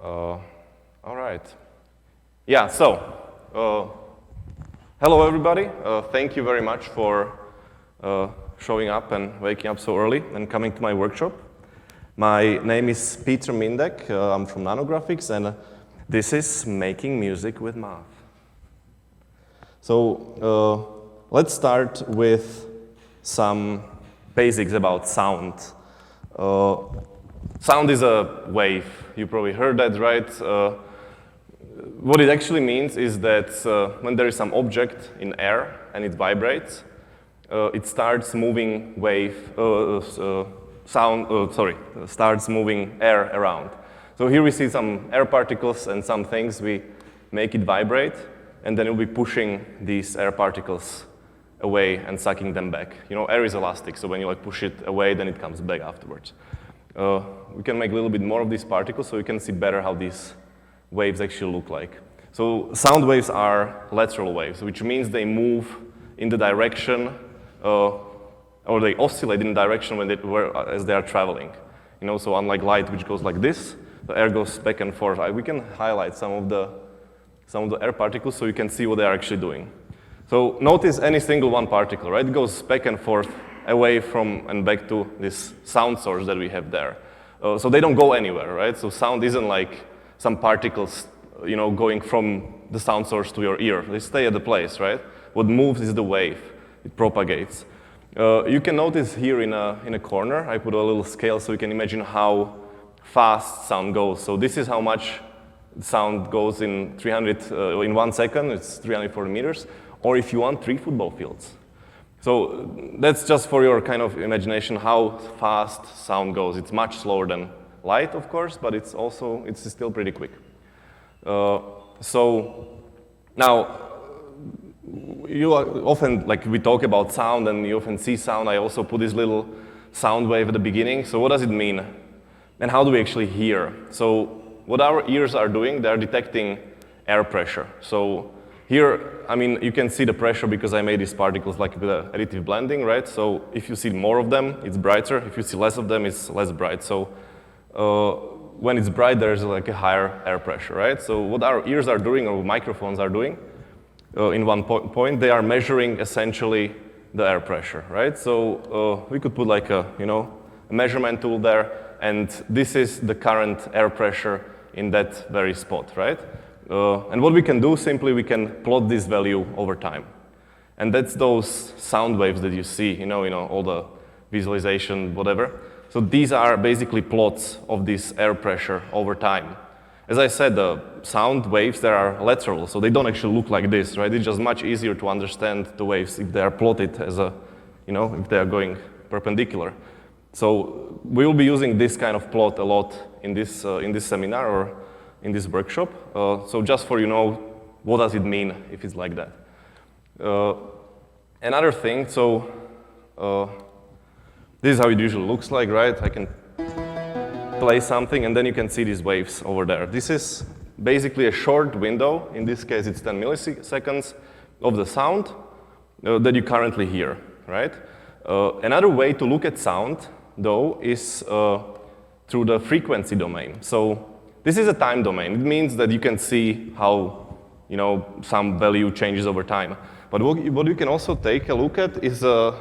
All right. Yeah, so, hello everybody. Thank you very much for showing up and waking up so early and coming to my workshop. My name is Peter Mindek. I'm from Nanographics, and this is Making Music with Math. So, let's start with some basics about sound. Sound is a wave. You probably heard that, right? What it actually means is that when there is some object in air and it vibrates, it starts moving starts moving air around. So here we see some air particles and some things. We make it vibrate, and then it'll be pushing these air particles away and sucking them back. You know, air is elastic, so when you push it away, then it comes back afterwards. We can make a little bit more of these particles so you can see better how these waves actually look like. So sound waves are lateral waves, which means they move in the direction, or they oscillate in the direction as they are traveling. You know, so unlike light, which goes like this, the air goes back and forth. We can highlight some of the air particles so you can see what they are actually doing. So notice any single one particle, right? It goes back and forth away from and back to this sound source that we have there. So they don't go anywhere, right? So sound isn't like some particles, you know, going from the sound source to your ear. They stay at the place, right? What moves is the wave. It propagates. You can notice here in a corner, I put a little scale so you can imagine how fast sound goes. So this is how much sound goes in 1 second. It's 340 meters. Or if you want, 3 football fields. So that's just for your kind of imagination how fast sound goes. It's much slower than light, of course, but it's still pretty quick. So now, you often, we talk about sound and you often see sound. I also put this little sound wave at the beginning. So what does it mean? And how do we actually hear? So what our ears are doing, they're detecting air pressure. So here, I mean, you can see the pressure because I made these particles with the additive blending, right? So if you see more of them, it's brighter. If you see less of them, it's less bright. So when it's bright, there's a higher air pressure, right? So what our ears are doing, or microphones are doing, in one point, they are measuring essentially the air pressure, right? So we could put a measurement tool there, and this is the current air pressure in that very spot, right? And what we can do, simply we can plot this value over time. And that's those sound waves that you see, all the visualization, whatever. So these are basically plots of this air pressure over time. As I said, the sound waves, they are lateral, so they don't actually look like this, right? It's just much easier to understand the waves if they are plotted as if they are going perpendicular. So we will be using this kind of plot a lot in this seminar or in this workshop. So just for what does it mean if it's like that. Another thing, so this is how it usually looks like, right? I can play something and then you can see these waves over there. This is basically a short window, in this case it's 10 milliseconds, of the sound that you currently hear, right? Another way to look at sound, though, is through the frequency domain. So this is a time domain. It means that you can see how, some value changes over time. But what you can also take a look at is are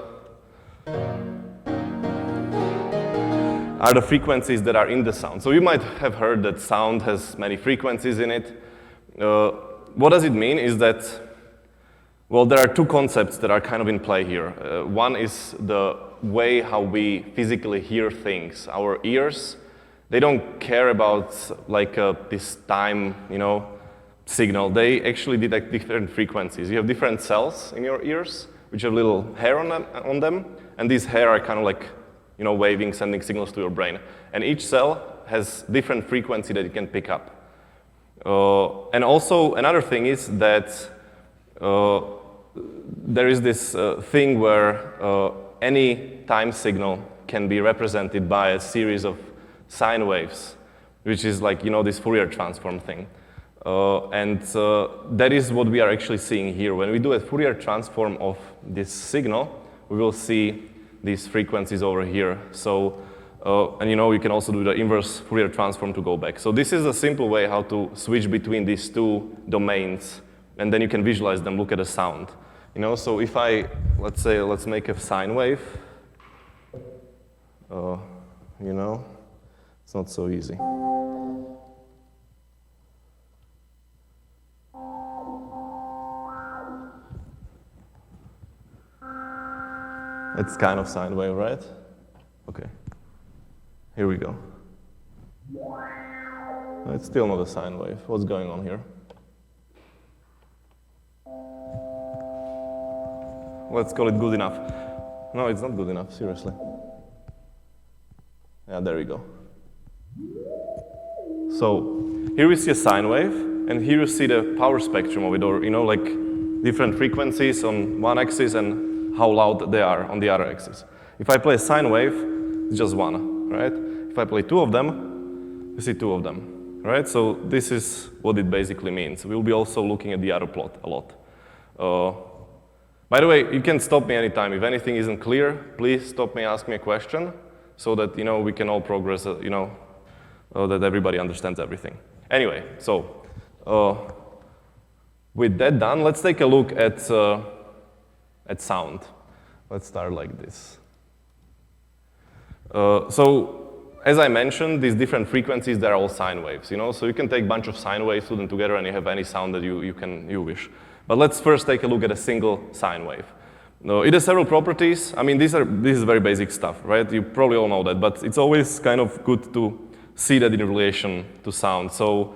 the frequencies that are in the sound. So you might have heard that sound has many frequencies in it. What does it mean is that, well, there are two concepts that are kind of in play here. One is the way how we physically hear things. Our ears, they don't care about this time, signal. They actually detect different frequencies. You have different cells in your ears, which have little hair on them, and these hair are kind of waving, sending signals to your brain. And each cell has different frequency that it can pick up. And also, another thing is that there is this thing where any time signal can be represented by a series of sine waves, which is this Fourier transform thing. And that is what we are actually seeing here. When we do a Fourier transform of this signal, we will see these frequencies over here. So And you can also do the inverse Fourier transform to go back. So this is a simple way how to switch between these two domains, and then you can visualize them, look at the sound. So if let's make a sine wave. It's not so easy. It's kind of sine wave, right? Okay. Here we go. It's still not a sine wave. What's going on here? Let's call it good enough. No, it's not good enough, seriously. Yeah, there we go. So here we see a sine wave, and here you see the power spectrum of it, or like different frequencies on one axis and how loud they are on the other axis. If I play a sine wave, it's just one, right? If I play two of them, you see two of them, right? So this is what it basically means. We'll be also looking at the other plot a lot. By the way, you can stop me anytime. If anything isn't clear, please stop me, ask me a question, so that we can all progress, that everybody understands everything. Anyway, so with that done, let's take a look at sound. Let's start like this. So as I mentioned, these different frequencies, they're all sine waves. So you can take a bunch of sine waves, put them together, and you have any sound that you wish. But let's first take a look at a single sine wave. It has several properties. I mean, this is very basic stuff, right? You probably all know that, but it's always kind of good to see that in relation to sound. So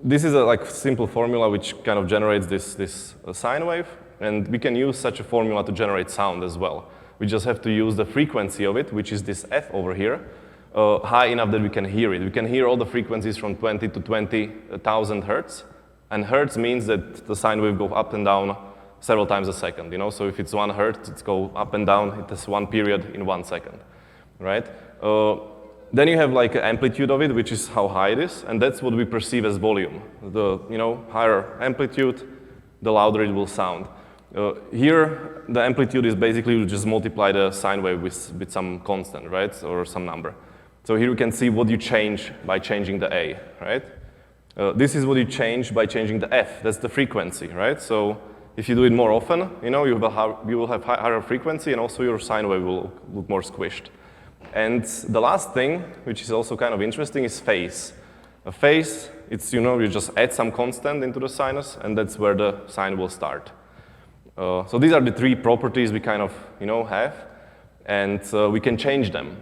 this is a simple formula which kind of generates this sine wave, and we can use such a formula to generate sound as well. We just have to use the frequency of it, which is this f over here, high enough that we can hear it. We can hear all the frequencies from 20 to 20,000 hertz, and hertz means that the sine wave goes up and down several times a second. So if it's 1 hertz, it's go up and down. It has one period in 1 second, right? Then you have an amplitude of it, which is how high it is, and that's what we perceive as volume. The higher amplitude, the louder it will sound. Here, the amplitude is basically you just multiply the sine wave with some constant, right, or some number. So here you can see what you change by changing the A, right? This is what you change by changing the F. That's the frequency, right? So if you do it more often, you will have higher frequency, and also your sine wave will look more squished. And the last thing, which is also kind of interesting, is phase. A phase, it's you just add some constant into the sinus, and that's where the sine will start. So these are the three properties we kind of have, and we can change them.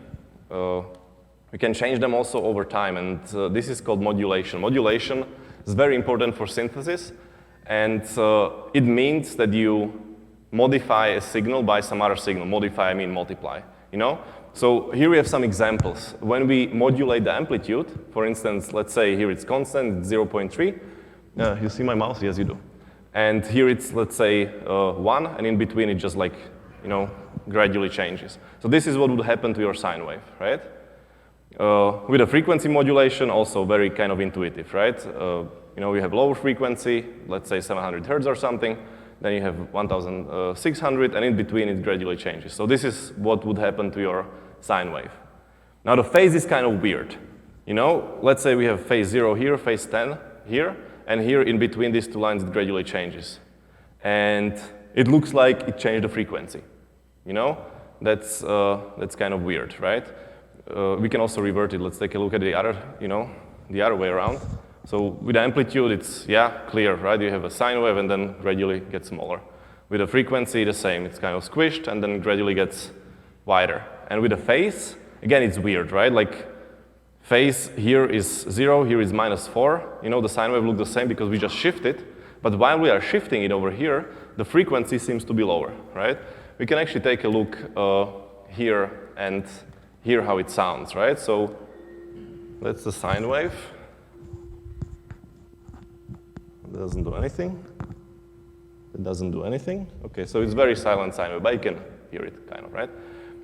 We can change them also over time, and this is called modulation. Modulation is very important for synthesis, and it means that you modify a signal by some other signal. Modify, I mean multiply, So here we have some examples. When we modulate the amplitude, for instance, let's say here it's constant, it's 0.3. You see my mouse? Yes, you do. And here it's, let's say, 1, and in between it just gradually changes. So this is what would happen to your sine wave, right? With a frequency modulation, also very kind of intuitive, right? You have lower frequency, let's say 700 hertz or something, then you have 1,600, and in between it gradually changes. So this is what would happen to your sine wave. Now the phase is kind of weird. Let's say we have phase 0 here, phase 10 here, and here in between these two lines it gradually changes. And it looks like it changed the frequency. That's kind of weird, right? We can also revert it. Let's take a look at the other way around. So with the amplitude, it's, clear, right? You have a sine wave and then gradually gets smaller. With the frequency, the same. It's kind of squished and then gradually gets wider. And with the phase, again, it's weird, right? Phase here is 0, here is -4. The sine wave looks the same because we just shift it. But while we are shifting it over here, the frequency seems to be lower, right? We can actually take a look here and hear how it sounds, right? So that's the sine wave. It doesn't do anything. It doesn't do anything. Okay, so it's very silent sine wave, but you can hear it, kind of, right?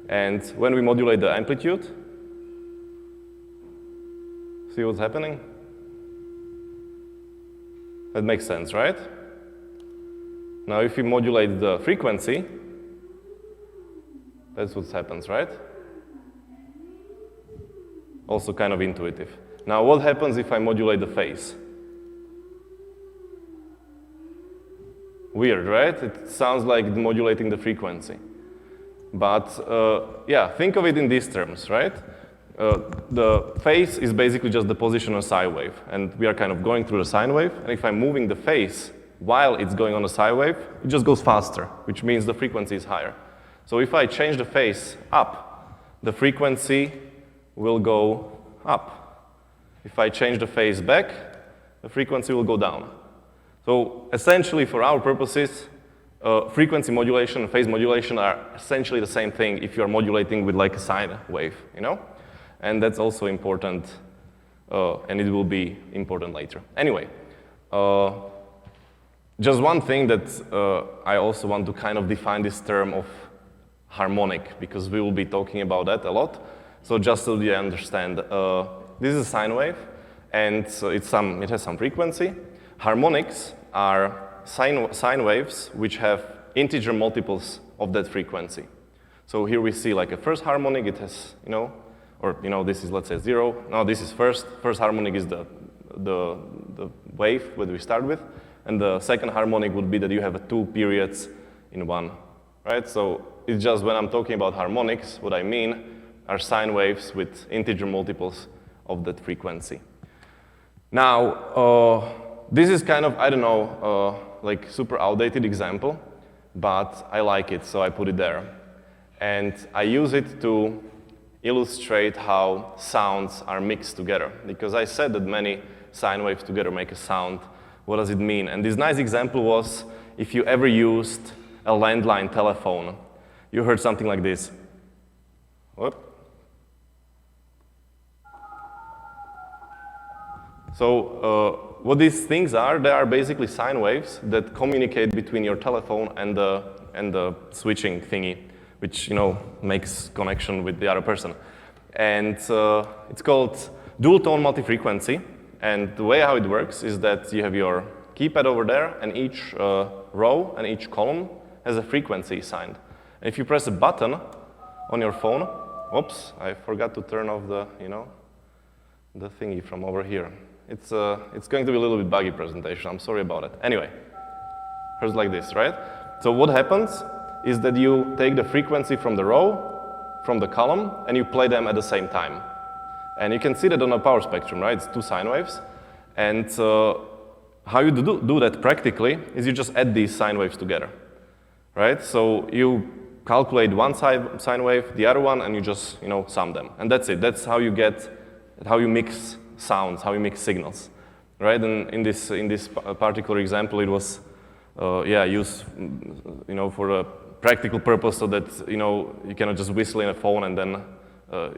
And when we modulate the amplitude, see what's happening? That makes sense, right? Now, if we modulate the frequency, that's what happens, right? Also kind of intuitive. Now, what happens if I modulate the phase? Weird, right? It sounds like modulating the frequency. But yeah, think of it in these terms, right? The phase is basically just the position of a sine wave, and we are kind of going through the sine wave, and if I'm moving the phase while it's going on a sine wave, it just goes faster, which means the frequency is higher. So if I change the phase up, the frequency will go up. If I change the phase back, the frequency will go down. So essentially, for our purposes, frequency modulation and phase modulation are essentially the same thing if you're modulating with like a sine wave, you know? And that's also important, and it will be important later. Anyway, just one thing that I also want to kind of define this term of harmonic, because we will be talking about that a lot. So just so you understand, this is a sine wave, and so it has some frequency. Harmonics are sine waves which have integer multiples of that frequency. So here we see like a first harmonic, it has, you know, or you know, this is, let's say, 0. Now this is first harmonic is the wave that we start with, and the second harmonic would be that you have 2 periods in one, right? So it's just when I'm talking about harmonics, what I mean are sine waves with integer multiples of that frequency. Now, this is kind of, I don't know, like super outdated example, but I like it, so I put it there. And I use it to illustrate how sounds are mixed together, because I said that many sine waves together make a sound. What does it mean? And this nice example was if you ever used a landline telephone, you heard something like this. Whoop. So what these things are, they are basically sine waves that communicate between your telephone and the switching thingy, which, you know, makes connection with the other person. And it's called dual tone multi-frequency. And the way how it works is that you have your keypad over there, and each row and each column has a frequency assigned. And if you press a button on your phone, oops, I forgot to turn off the, you know, the thingy from over here. It's going to be a little bit buggy presentation. I'm sorry about it. Anyway, here's like this, right? So what happens is that you take the frequency from the row, from the column, and you play them at the same time. And you can see that on a power spectrum, right? It's 2 sine waves. And how you do that practically is you just add these sine waves together, right? So you calculate one sine wave, the other one, and you just, you know, sum them. And that's it. That's how you mix sounds, how you mix signals, right? And in this particular example, it was, used, you know, for a practical purpose, so that, you know, you cannot just whistle in a phone and then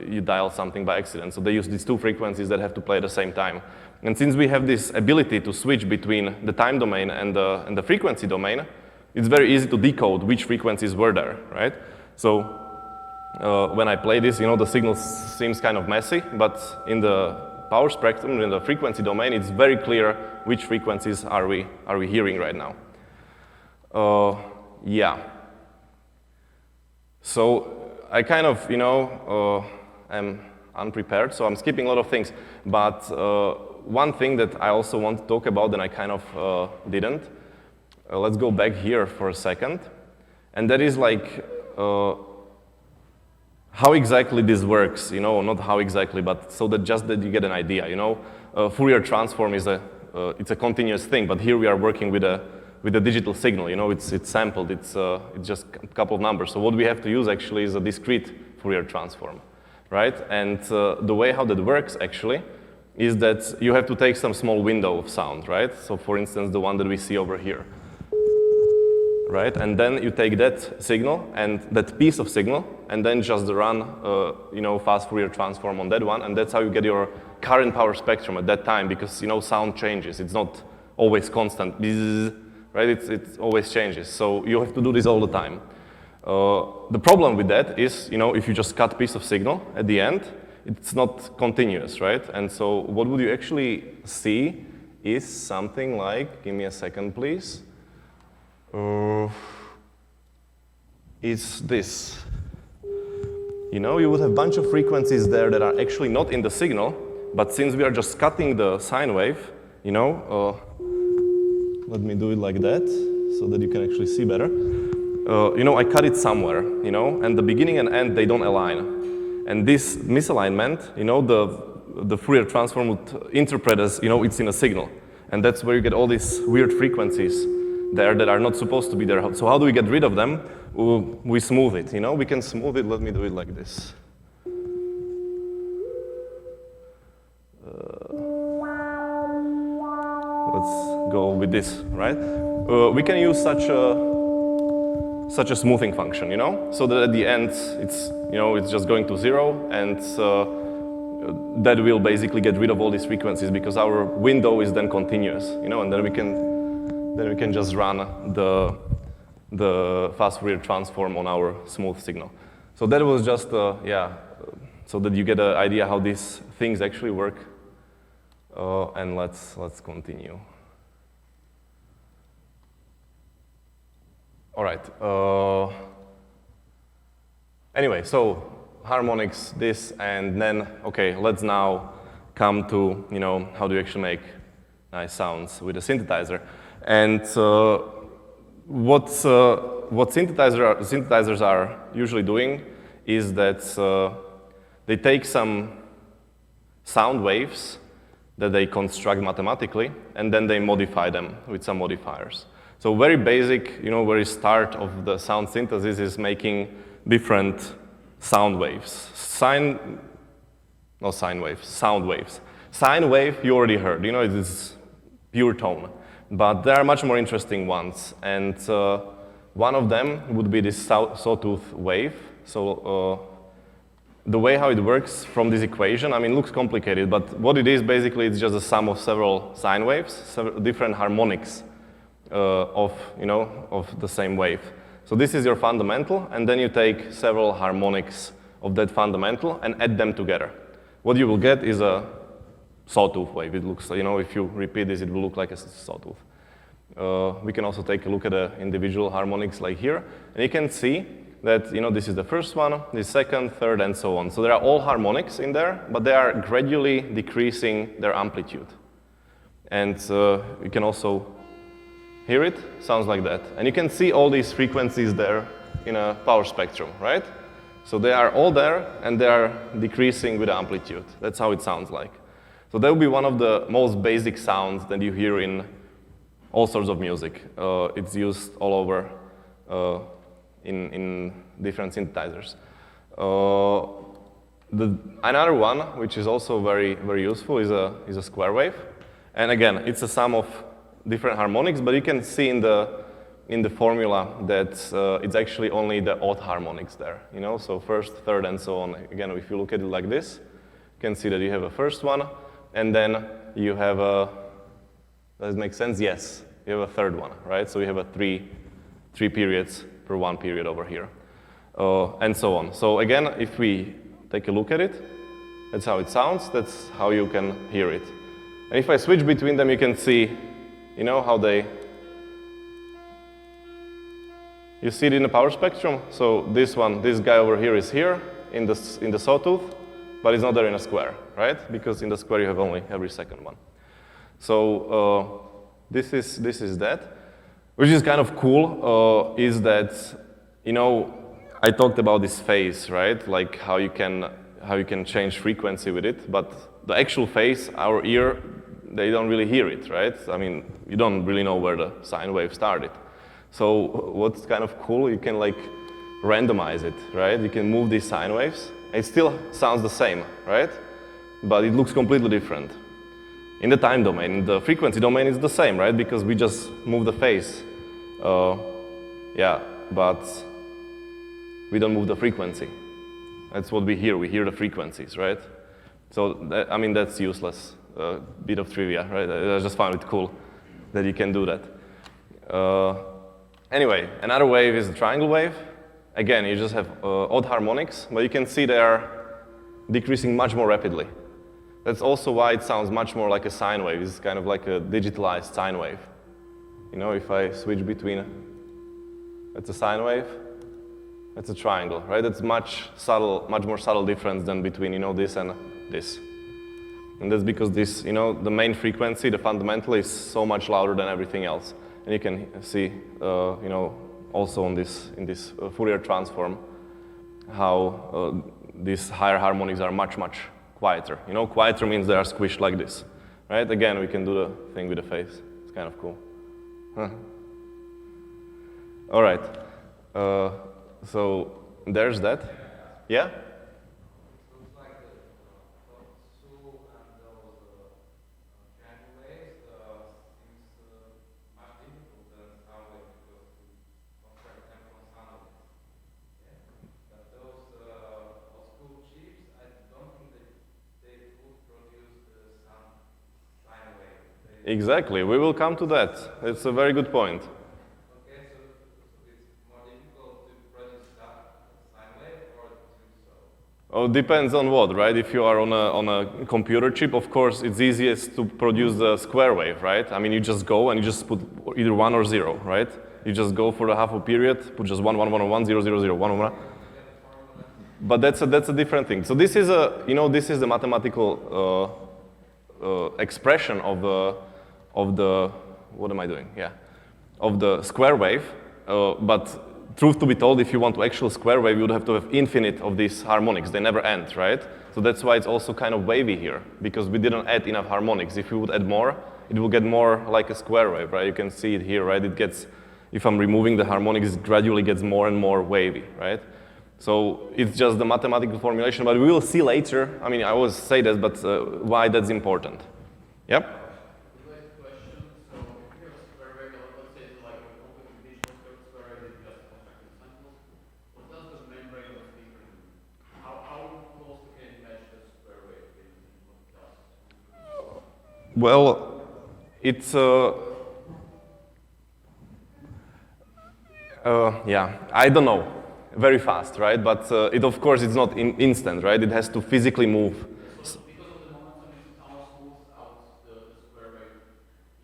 you dial something by accident. So they use these 2 frequencies that have to play at the same time. And since we have this ability to switch between the time domain and the frequency domain, it's very easy to decode which frequencies were there, right? So when I play this, you know, the signal seems kind of messy, but in the power spectrum, in the frequency domain, it's very clear which frequencies are we hearing right now. Yeah. So I kind of, you know, am unprepared, so I'm skipping a lot of things. But one thing that I also want to talk about, and I kind of didn't, let's go back here for a second. And that is like how exactly this works, you know, not how exactly, but so that just that you get an idea, you know. Fourier transform is it's a continuous thing, but here we are working with a digital signal, you know, it's sampled, it's just a couple of numbers. So what we have to use actually is a discrete Fourier transform, right? And the way how that works actually is that you have to take some small window of sound, right? So for instance, the one that we see over here, right? And then you take that signal and that piece of signal and then just run, you know, fast Fourier transform on that one, and that's how you get your current power spectrum at that time, because, you know, sound changes. It's not always constant. Right? It always changes, so you have to do this all the time. The problem with that is, you know, if you just cut a piece of signal at the end, it's not continuous, right? And so what would you actually see is something like, give me a second, please. Is this. you know, you would have a bunch of frequencies there that are actually not in the signal, but since we are just cutting the sine wave, you know, let me do it like that so that you can actually see better. You know, I cut it somewhere, you know, and the beginning and end, they don't align. And this misalignment, you know, the Fourier transform would interpret as, you know, it's in a signal. And that's where you get all these weird frequencies there that are not supposed to be there. So how do we get rid of them? We smooth it, you know? We can smooth it. Let me do it like this. Let's go with this, right? We can use such a smoothing function, you know? So that at the end, it's, you know, it's just going to 0, and that will basically get rid of all these frequencies because our window is then continuous, you know, and then we can just run the fast Fourier transform on our smooth signal. So that was just, so that you get an idea how these things actually work. And let's continue. All right. Anyway, so harmonics, this, and then, okay, let's now come to, you know, how do you actually make nice sounds with a synthesizer. And what synthesizers are usually doing is that they take some sound waves that they construct mathematically, and then they modify them with some modifiers. So very basic, you know, very start of the sound synthesis is making different sound waves. Sound waves. Sine wave, you already heard, you know, it is pure tone. But there are much more interesting ones, and one of them would be this sawtooth wave. So the way how it works from this equation, I mean, it looks complicated, but what it is basically, it's just a sum of several sine waves, several different harmonics of the same wave. So this is your fundamental, and then you take several harmonics of that fundamental and add them together. What you will get is a sawtooth wave. It looks, you know, if you repeat this, it will look like a sawtooth. We can also take a look at the individual harmonics like here, and you can see that, you know, this is the first one, the second, third, and so on. So there are all harmonics in there, but they are gradually decreasing their amplitude. And you can also hear it, sounds like that. And you can see all these frequencies there in a power spectrum, right? So they are all there, and they are decreasing with amplitude. That's how it sounds like. So that would be one of the most basic sounds that you hear in all sorts of music. It's used all over in different synthesizers. Another one, which is also very, very useful, is a square wave. And again, it's a sum of different harmonics, but you can see in the formula that it's actually only the odd harmonics there. You know, so first, third, and so on. Again, if you look at it like this, you can see that you have a first one, and then you have a. Does it make sense? Yes, you have a third one, right? So you have a three periods per one period over here, and so on. So again, if we take a look at it, that's how it sounds. That's how you can hear it. And if I switch between them, you can see, you know, how they. You see it in the power spectrum. So this guy over here is here in the sawtooth, but it's not there in a square, right? Because in the square you have only every second one. So this is that. Which is kind of cool, is that, you know, I talked about this phase, right? Like how you can change frequency with it, but the actual phase, our ear, they don't really hear it, right? I mean, you don't really know where the sine wave started. So what's kind of cool, you can like randomize it, right? You can move these sine waves. It still sounds the same, right? But it looks completely different. In the time domain, in the frequency domain, it's the same, right? Because we just move the phase. But we don't move the frequency. That's what we hear. We hear the frequencies, right? So, I mean, that's useless. Bit of trivia, right? I just found it cool that you can do that. Anyway, another wave is the triangle wave. Again, you just have odd harmonics, but you can see they are decreasing much more rapidly. That's also why it sounds much more like a sine wave. It's kind of like a digitalized sine wave. You know, if I switch between, that's a sine wave, That's a triangle, right? That's much more subtle difference than between, this and this. And that's because this, the main frequency, the fundamental, is so much louder than everything else. And you can see, also in this Fourier transform, how these higher harmonics are much, much quieter. Quieter means they are squished like this, right? Again, we can do the thing with the face. It's kind of cool. Huh. All right. So there's that. Yeah? Exactly. We will come to that. It's a very good point. Okay, so it's more difficult to produce sine wave or to do so? Oh, depends on what, right? If you are on a computer chip, of course, it's easiest to produce the square wave, right? I mean, you just go and you just put either 1 or 0, right? You just go for the half a period, put just 1, 1, 1, 1, 0, 0, 0, 1, 1. But that's a different thing. So this is this is the mathematical expression of the what am I doing? Yeah, of the square wave. But truth to be told, if you want to actual square wave, you would have to have infinite of these harmonics. They never end, right? So that's why it's also kind of wavy here, because we didn't add enough harmonics. If we would add more, it will get more like a square wave, right? You can see it here, right? It gets, if I'm removing the harmonics, it gradually gets more and more wavy, right? So it's just the mathematical formulation, but we will see later. I mean, I always say this, but why that's important. Yep? Well, it's yeah, I don't know, very fast, right? But it, of course, it's not instant, right? It has to physically move. So because of the momentum, it almost smooths out the square wave,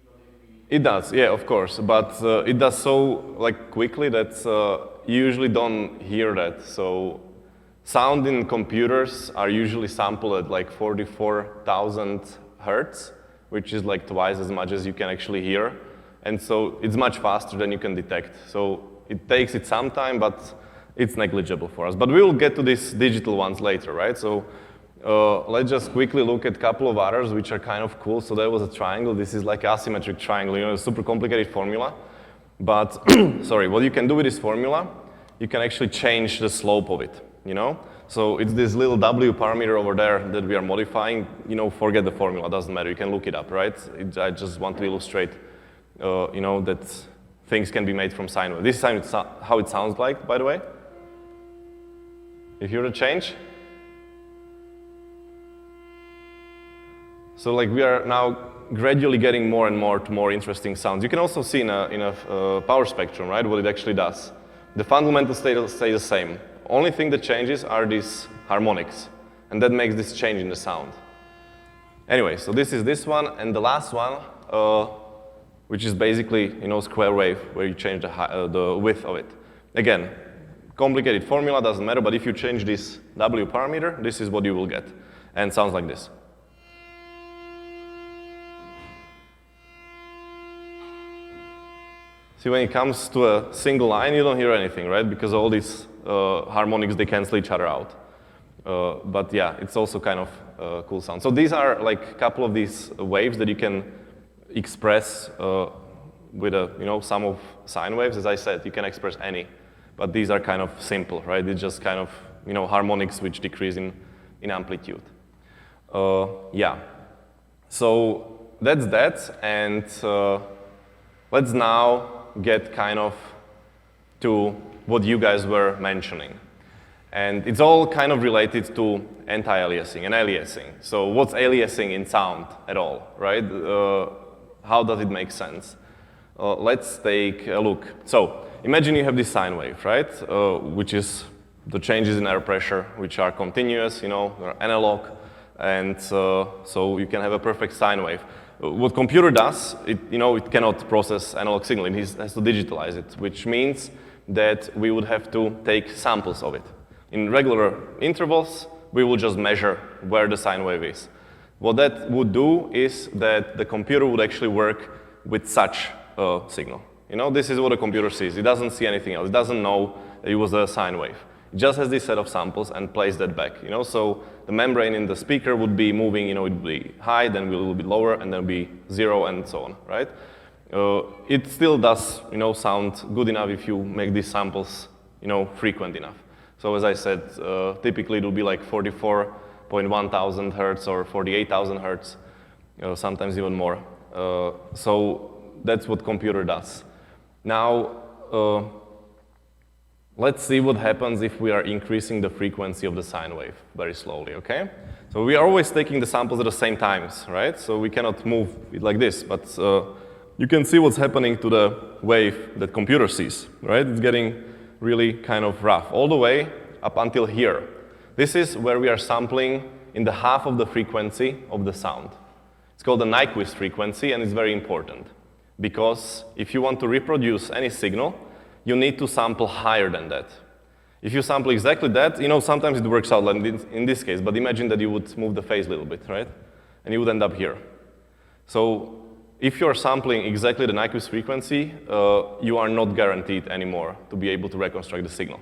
even if we... It does, yeah, of course, but it does so like quickly that you usually don't hear that. So sound in computers are usually sampled at like 44,000 hertz, which is like twice as much as you can actually hear. And so it's much faster than you can detect. So it takes it some time, but it's negligible for us. But we will get to these digital ones later, right? So let's just quickly look at a couple of others, which are kind of cool. So there was a triangle. This is like asymmetric triangle, a super complicated formula. But, sorry, what you can do with this formula, you can actually change the slope of it, So it's this little W parameter over there that we are modifying. Forget the formula, doesn't matter. You can look it up, right? I just want to illustrate, that things can be made from sine wave. This is how it sounds like, by the way. You hear the change? So like we are now gradually getting more and more to more interesting sounds. You can also see in a power spectrum, right, what it actually does. The fundamental state stays the same. Only thing that changes are these harmonics, and that makes this change in the sound. Anyway, so this is this one, and the last one, which is basically, square wave, where you change the width of it. Again, complicated formula, doesn't matter, but if you change this W parameter, this is what you will get, and sounds like this. See, when it comes to a single line, you don't hear anything, right? Because all these harmonics, they cancel each other out. But yeah, it's also kind of a cool sound. So these are like a couple of these waves that you can express with a, sum of sine waves. As I said, you can express any, but these are kind of simple, right? It's just kind of, harmonics which decrease in amplitude. Yeah, so that's that, and let's now get kind of to what you guys were mentioning. And it's all kind of related to anti-aliasing and aliasing. So what's aliasing in sound at all, right? How does it make sense? Let's take a look. So imagine you have this sine wave, right? Which is the changes in air pressure, which are continuous, they're analog. And so you can have a perfect sine wave. What computer does, it cannot process analog signal. It has to digitalize it, which means that we would have to take samples of it. In regular intervals, we will just measure where the sine wave is. What that would do is that the computer would actually work with such a signal. You know, this is what a computer sees. It doesn't see anything else. It doesn't know that it was a sine wave. It just has this set of samples and plays that back. You know, so the membrane in the speaker would be moving. You know, it would be high, then it will be lower, and then be 0, and so on. Right? It still does, you know, sound good enough if you make these samples, you know, frequent enough. So as I said, typically it will be like 44.1 thousand hertz or 48,000 hertz, sometimes even more. So that's what computer does. Now, let's see what happens if we are increasing the frequency of the sine wave very slowly, okay? So we are always taking the samples at the same times, right? So we cannot move it like this, but you can see what's happening to the wave that computer sees, right? It's getting really kind of rough, all the way up until here. This is where we are sampling in the half of the frequency of the sound. It's called the Nyquist frequency, and it's very important, because if you want to reproduce any signal, you need to sample higher than that. If you sample exactly that, you know, sometimes it works out like in this case, but imagine that you would move the phase a little bit, right? And you would end up here. So if you're sampling exactly the Nyquist frequency, you are not guaranteed anymore to be able to reconstruct the signal.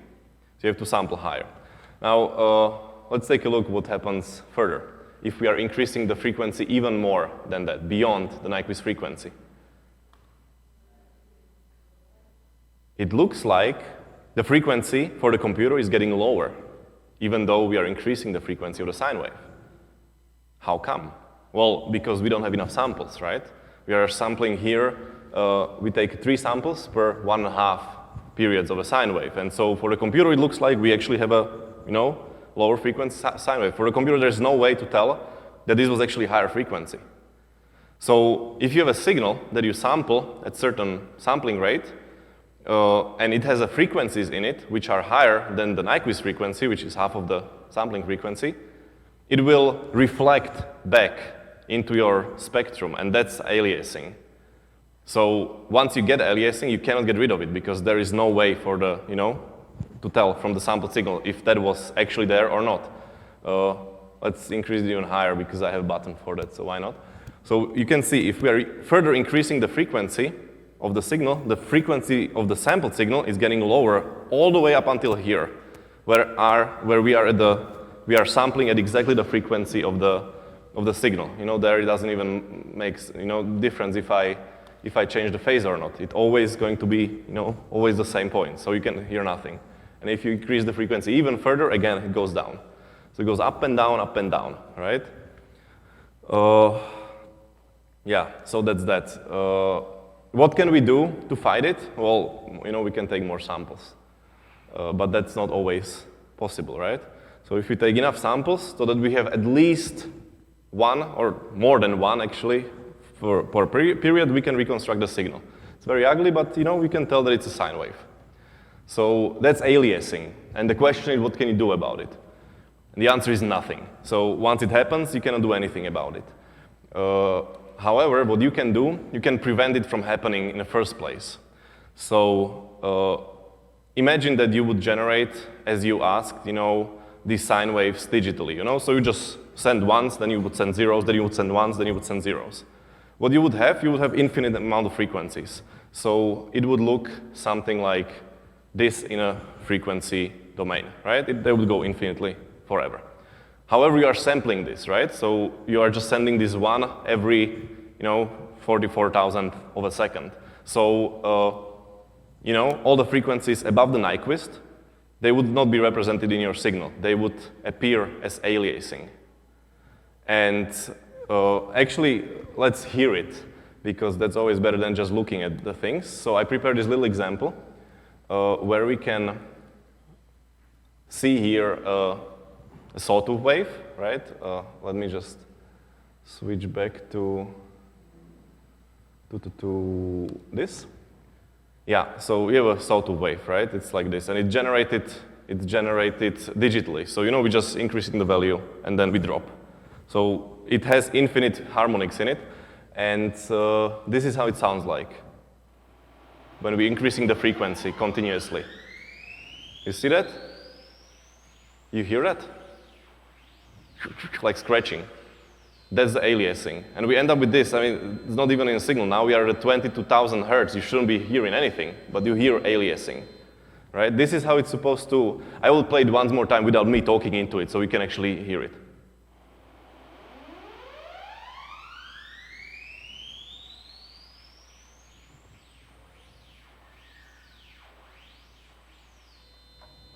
So you have to sample higher. Now, let's take a look what happens further if we are increasing the frequency even more than that, beyond the Nyquist frequency. It looks like the frequency for the computer is getting lower, even though we are increasing the frequency of the sine wave. How come? Well, because we don't have enough samples, right? We are sampling here, we take 3 samples per 1.5 periods of a sine wave. And so for the computer, it looks like we actually have a, you know, lower frequency sine wave. For the computer, there's no way to tell that this was actually higher frequency. So if you have a signal that you sample at certain sampling rate, and it has a frequencies in it which are higher than the Nyquist frequency, which is half of the sampling frequency, it will reflect back into your spectrum, and that's aliasing. So once you get aliasing, you cannot get rid of it because there is no way for the, you know, to tell from the sampled signal if that was actually there or not. Let's increase it even higher because I have a button for that, so why not? So you can see if we are further increasing the frequency of the signal, the frequency of the sampled signal is getting lower all the way up until here, where we are sampling at exactly the frequency of the signal. You know, there it doesn't even make, you know, difference if I change the phase or not. It's always going to be, you know, always the same point, so you can hear nothing. And if you increase the frequency even further, again, it goes down. So it goes up and down, right? Yeah, so that's that. What can we do to fight it? Well, you know, we can take more samples. But that's not always possible, right? So if we take enough samples so that we have at least one, or more than one actually, for a period, we can reconstruct the signal. It's very ugly, but you know, we can tell that it's a sine wave. So that's aliasing. And the question is, what can you do about it? And the answer is nothing. So once it happens, you cannot do anything about it. However, what you can do, you can prevent it from happening in the first place. So imagine that you would generate, as you asked, you know, these sine waves digitally, you know? So you just send ones, then you would send zeros, then you would send ones, then you would send zeros. What you would have infinite amount of frequencies. So it would look something like this in a frequency domain, right? They would go infinitely forever. However, you are sampling this, right? So you are just sending this one every, you know, 44,000 of a second. So, you know, all the frequencies above the Nyquist, they would not be represented in your signal. They would appear as aliasing. And actually, let's hear it, because that's always better than just looking at the things. So I prepared this little example where we can see here a sawtooth wave, right? Let me just switch back to this. Yeah, so we have a sawtooth wave, right? It's like this, and it's generated digitally. So you know, we just increasing the value, and then we drop. So it has infinite harmonics in it, and this is how it sounds like. when we're increasing the frequency continuously. You see that? You hear that? Like scratching. That's the aliasing. And we end up with this. I mean, it's not even in a signal. Now we are at 22,000 hertz. You shouldn't be hearing anything, but you hear aliasing. Right? This is how it's supposed to. I will play it once more time without me talking into it so we can actually hear it.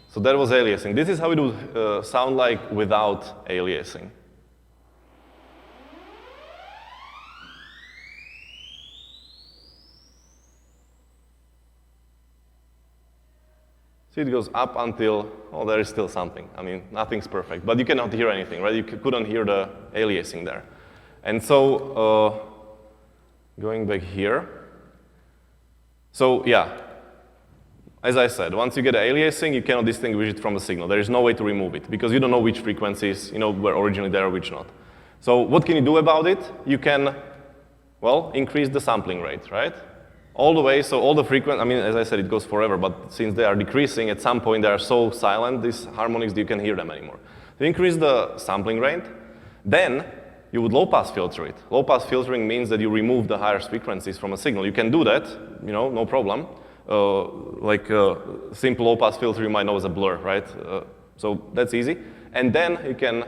So that was aliasing. This is how it would sound like without aliasing. See, it goes up until, oh, there is still something. I mean, nothing's perfect, but you cannot hear anything, right? You couldn't hear the aliasing there. And so, going back here. So, yeah, as I said, once you get aliasing, you cannot distinguish it from a signal. There is no way to remove it, because you don't know which frequencies, were originally there or which not. So what can you do about it? You can, well, increase the sampling rate, right? All the way, so all the frequency, I mean, as I said, it goes forever, but since they are decreasing, at some point they are so silent, these harmonics, you can't hear them anymore. To increase the sampling rate, then you would low-pass filter it. Low-pass filtering means that you remove the higher frequencies from a signal. You can do that, no problem. Simple low-pass filter you might know as a blur, right? So that's easy. And then you can,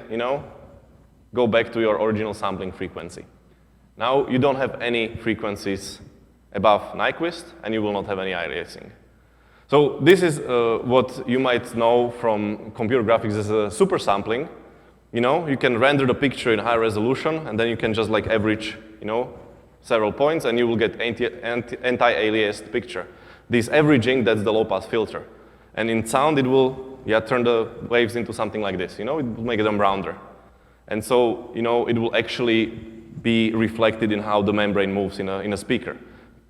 go back to your original sampling frequency. Now you don't have any frequencies above Nyquist, and you will not have any aliasing. So this is what you might know from computer graphics as a super sampling. You can render the picture in high resolution, and then you can just like average, several points, and you will get anti-aliased picture. This averaging, that's the low-pass filter. And in sound, it will turn the waves into something like this. It will make them rounder. And so, it will actually be reflected in how the membrane moves in a speaker.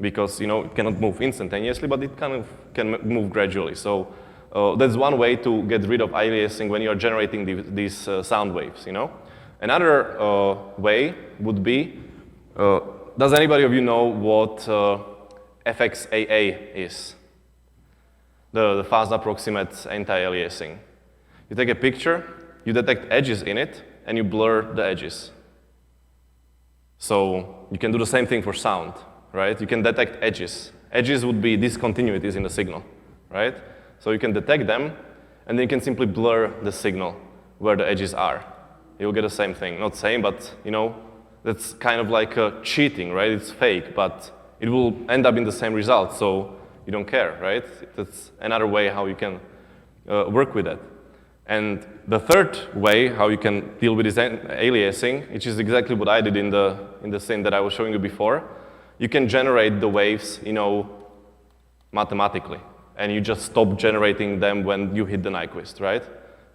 Because, it cannot move instantaneously, but it kind of can move gradually. So that's one way to get rid of aliasing when you are generating these sound waves, Another way would be, does anybody of you know what FXAA is? The fast approximate anti-aliasing. You take a picture, you detect edges in it, and you blur the edges. So you can do the same thing for sound, right? You can detect edges. Edges would be discontinuities in the signal, right? So you can detect them, and then you can simply blur the signal where the edges are. You'll get the same thing. Not same, but, that's kind of like cheating, right? It's fake, but it will end up in the same result, so you don't care, right? That's another way how you can work with it. And the third way how you can deal with this aliasing, which is exactly what I did in the scene that I was showing you before, you can generate the waves, mathematically, and you just stop generating them when you hit the Nyquist, right?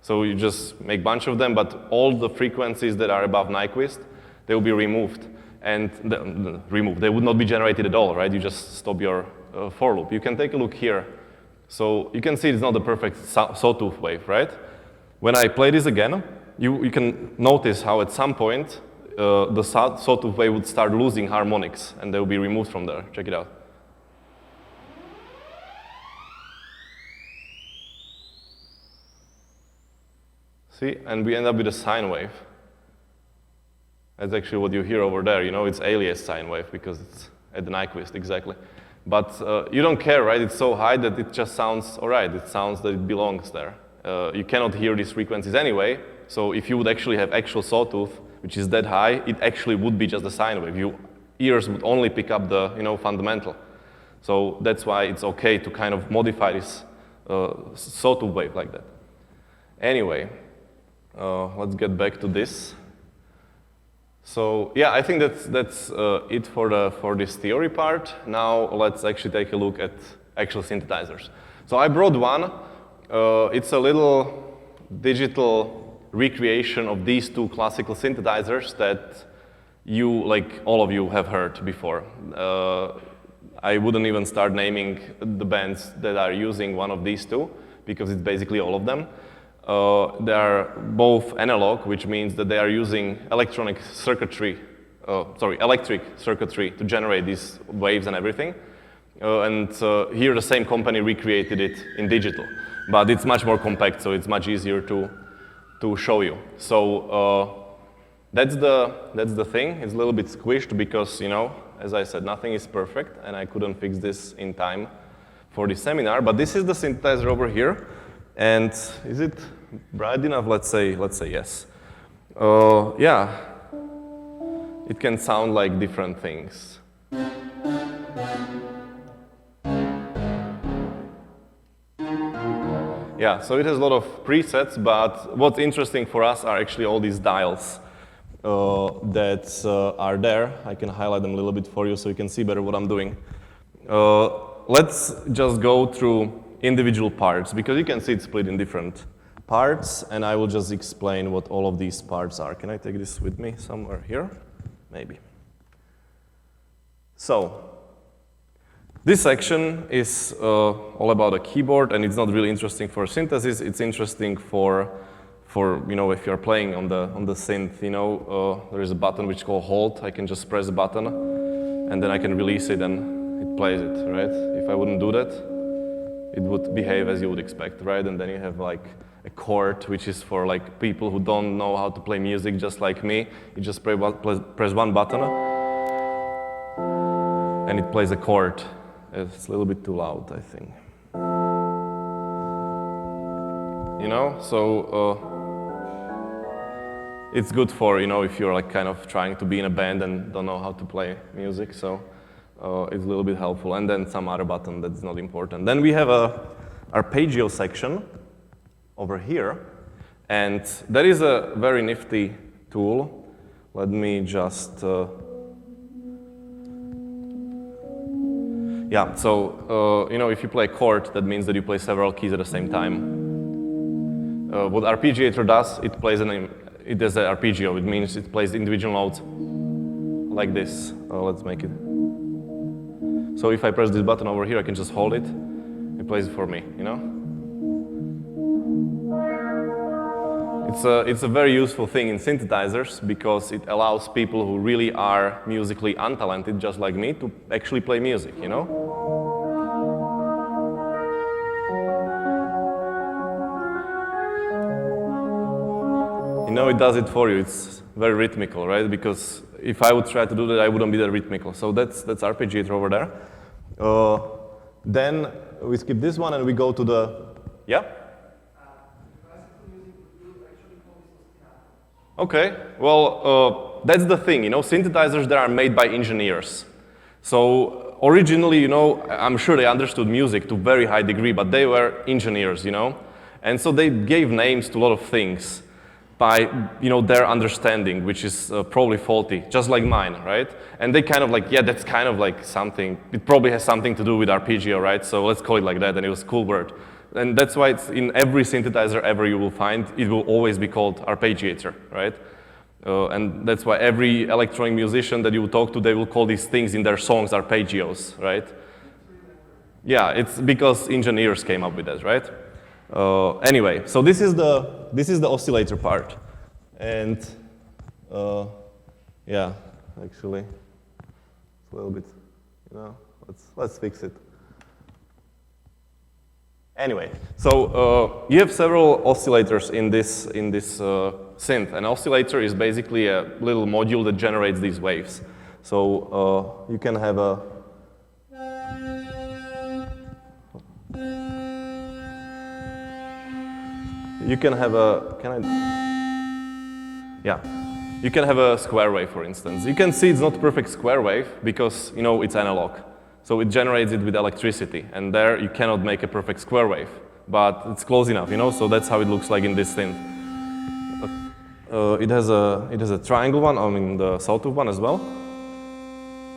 So you just make a bunch of them, but all the frequencies that are above Nyquist, they will be removed. And removed. They would not be generated at all, right? You just stop your for loop. You can take a look here. So you can see it's not the perfect sawtooth wave, right? When I play this again, you can notice how at some point the sawtooth wave would start losing harmonics, and they will be removed from there. Check it out. See, and we end up with a sine wave. That's actually what you hear over there. It's alias sine wave because it's at the Nyquist, exactly. But you don't care, right? It's so high that it just sounds all right. It sounds that it belongs there. You cannot hear these frequencies anyway. So if you would actually have actual sawtooth, which is that high, it actually would be just a sine wave. Your ears would only pick up the fundamental. So that's why it's okay to kind of modify this sawtooth wave like that. Anyway, let's get back to this. So yeah, I think that's it for this theory part. Now let's actually take a look at actual synthesizers. So I brought one. It's a little digital recreation of these two classical synthesizers that all of you have heard before. I wouldn't even start naming the bands that are using one of these two, because it's basically all of them. They are both analog, which means that they are using electric circuitry to generate these waves and everything. Here the same company recreated it in digital. But it's much more compact, so it's much easier to show you. So that's the thing. It's a little bit squished because, as I said, nothing is perfect, and I couldn't fix this in time for the seminar. But this is the synthesizer over here. And is it bright enough? Let's say yes. Yeah, it can sound like different things. Yeah, so it has a lot of presets, but what's interesting for us are actually all these dials that are there. I can highlight them a little bit for you so you can see better what I'm doing. Let's just go through individual parts, because you can see it's split in different parts, and I will just explain what all of these parts are. Can I take this with me somewhere here? Maybe. So, this section is all about a keyboard, and it's not really interesting for synthesis. It's interesting for if you're playing on the synth. There is a button which is called hold. I can just press the button, and then I can release it, and it plays it, right? If I wouldn't do that, it would behave as you would expect, right? And then you have like a chord, which is for like people who don't know how to play music, just like me. You just press one button, and it plays a chord. It's a little bit too loud, I think. So it's good for, if you're like kind of trying to be in a band and don't know how to play music, so it's a little bit helpful. And then some other button that's not important. Then we have a arpeggio section over here, and that is a very nifty tool. Let me just... Yeah, so, if you play a chord, that means that you play several keys at the same time. What arpeggiator does, it does an arpeggio. It means it plays individual notes like this. Let's make it. So if I press this button over here, I can just hold it. It plays it for me, It's a very useful thing in synthesizers because it allows people who really are musically untalented, just like me, to actually play music, It does it for you. It's very rhythmical, right? Because if I would try to do that, I wouldn't be that rhythmical. So that's arpeggiator over there. Then we skip this one and we go to the, yeah? Okay, well, that's the thing, synthesizers that are made by engineers. So originally, I'm sure they understood music to a very high degree, but they were engineers, And so they gave names to a lot of things by, their understanding, which is probably faulty, just like mine, right? And they kind of like, yeah, that's kind of like something, it probably has something to do with arpeggio, right? So let's call it like that, and it was a cool word. And that's why it's in every synthesizer ever you will find, it will always be called arpeggiator, right? And that's why every electronic musician that you will talk to, they will call these things in their songs arpeggios, right? Yeah, it's because engineers came up with that, right? Anyway, so this is the oscillator part, and yeah, actually, it's a little bit, let's fix it. Anyway, so you have several oscillators in this synth. An oscillator is basically a little module that generates these waves. So you can have a you can have a square wave, for instance. You can see it's not a perfect square wave because it's analog. So it generates it with electricity, and there you cannot make a perfect square wave, but it's close enough, so that's how it looks like in this synth. It has a triangle one, the sawtooth one as well.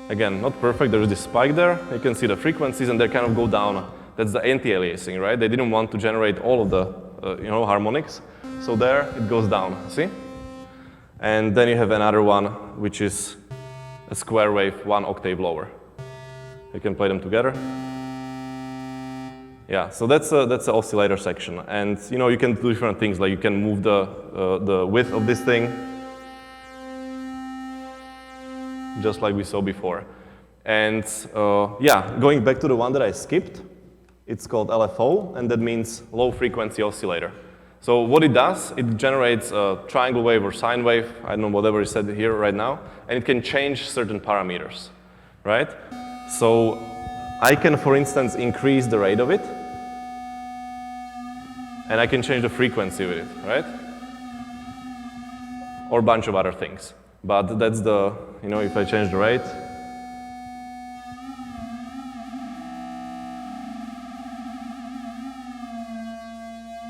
Again, not perfect, there is this spike there, you can see the frequencies and they kind of go down. That's the anti-aliasing, right? They didn't want to generate all of the harmonics, so there it goes down, see? And then you have another one, which is a square wave 1 octave lower. You can play them together. Yeah, so that's the oscillator section, and you can do different things, like you can move the width of this thing, just like we saw before. And yeah, going back to the one that I skipped, it's called LFO, and that means low frequency oscillator. So what it does, it generates a triangle wave or sine wave, I don't know, whatever is said here right now, and it can change certain parameters, right? So I can, for instance, increase the rate of it, and I can change the frequency with it, right? Or a bunch of other things. But that's the, you know, if I change the rate,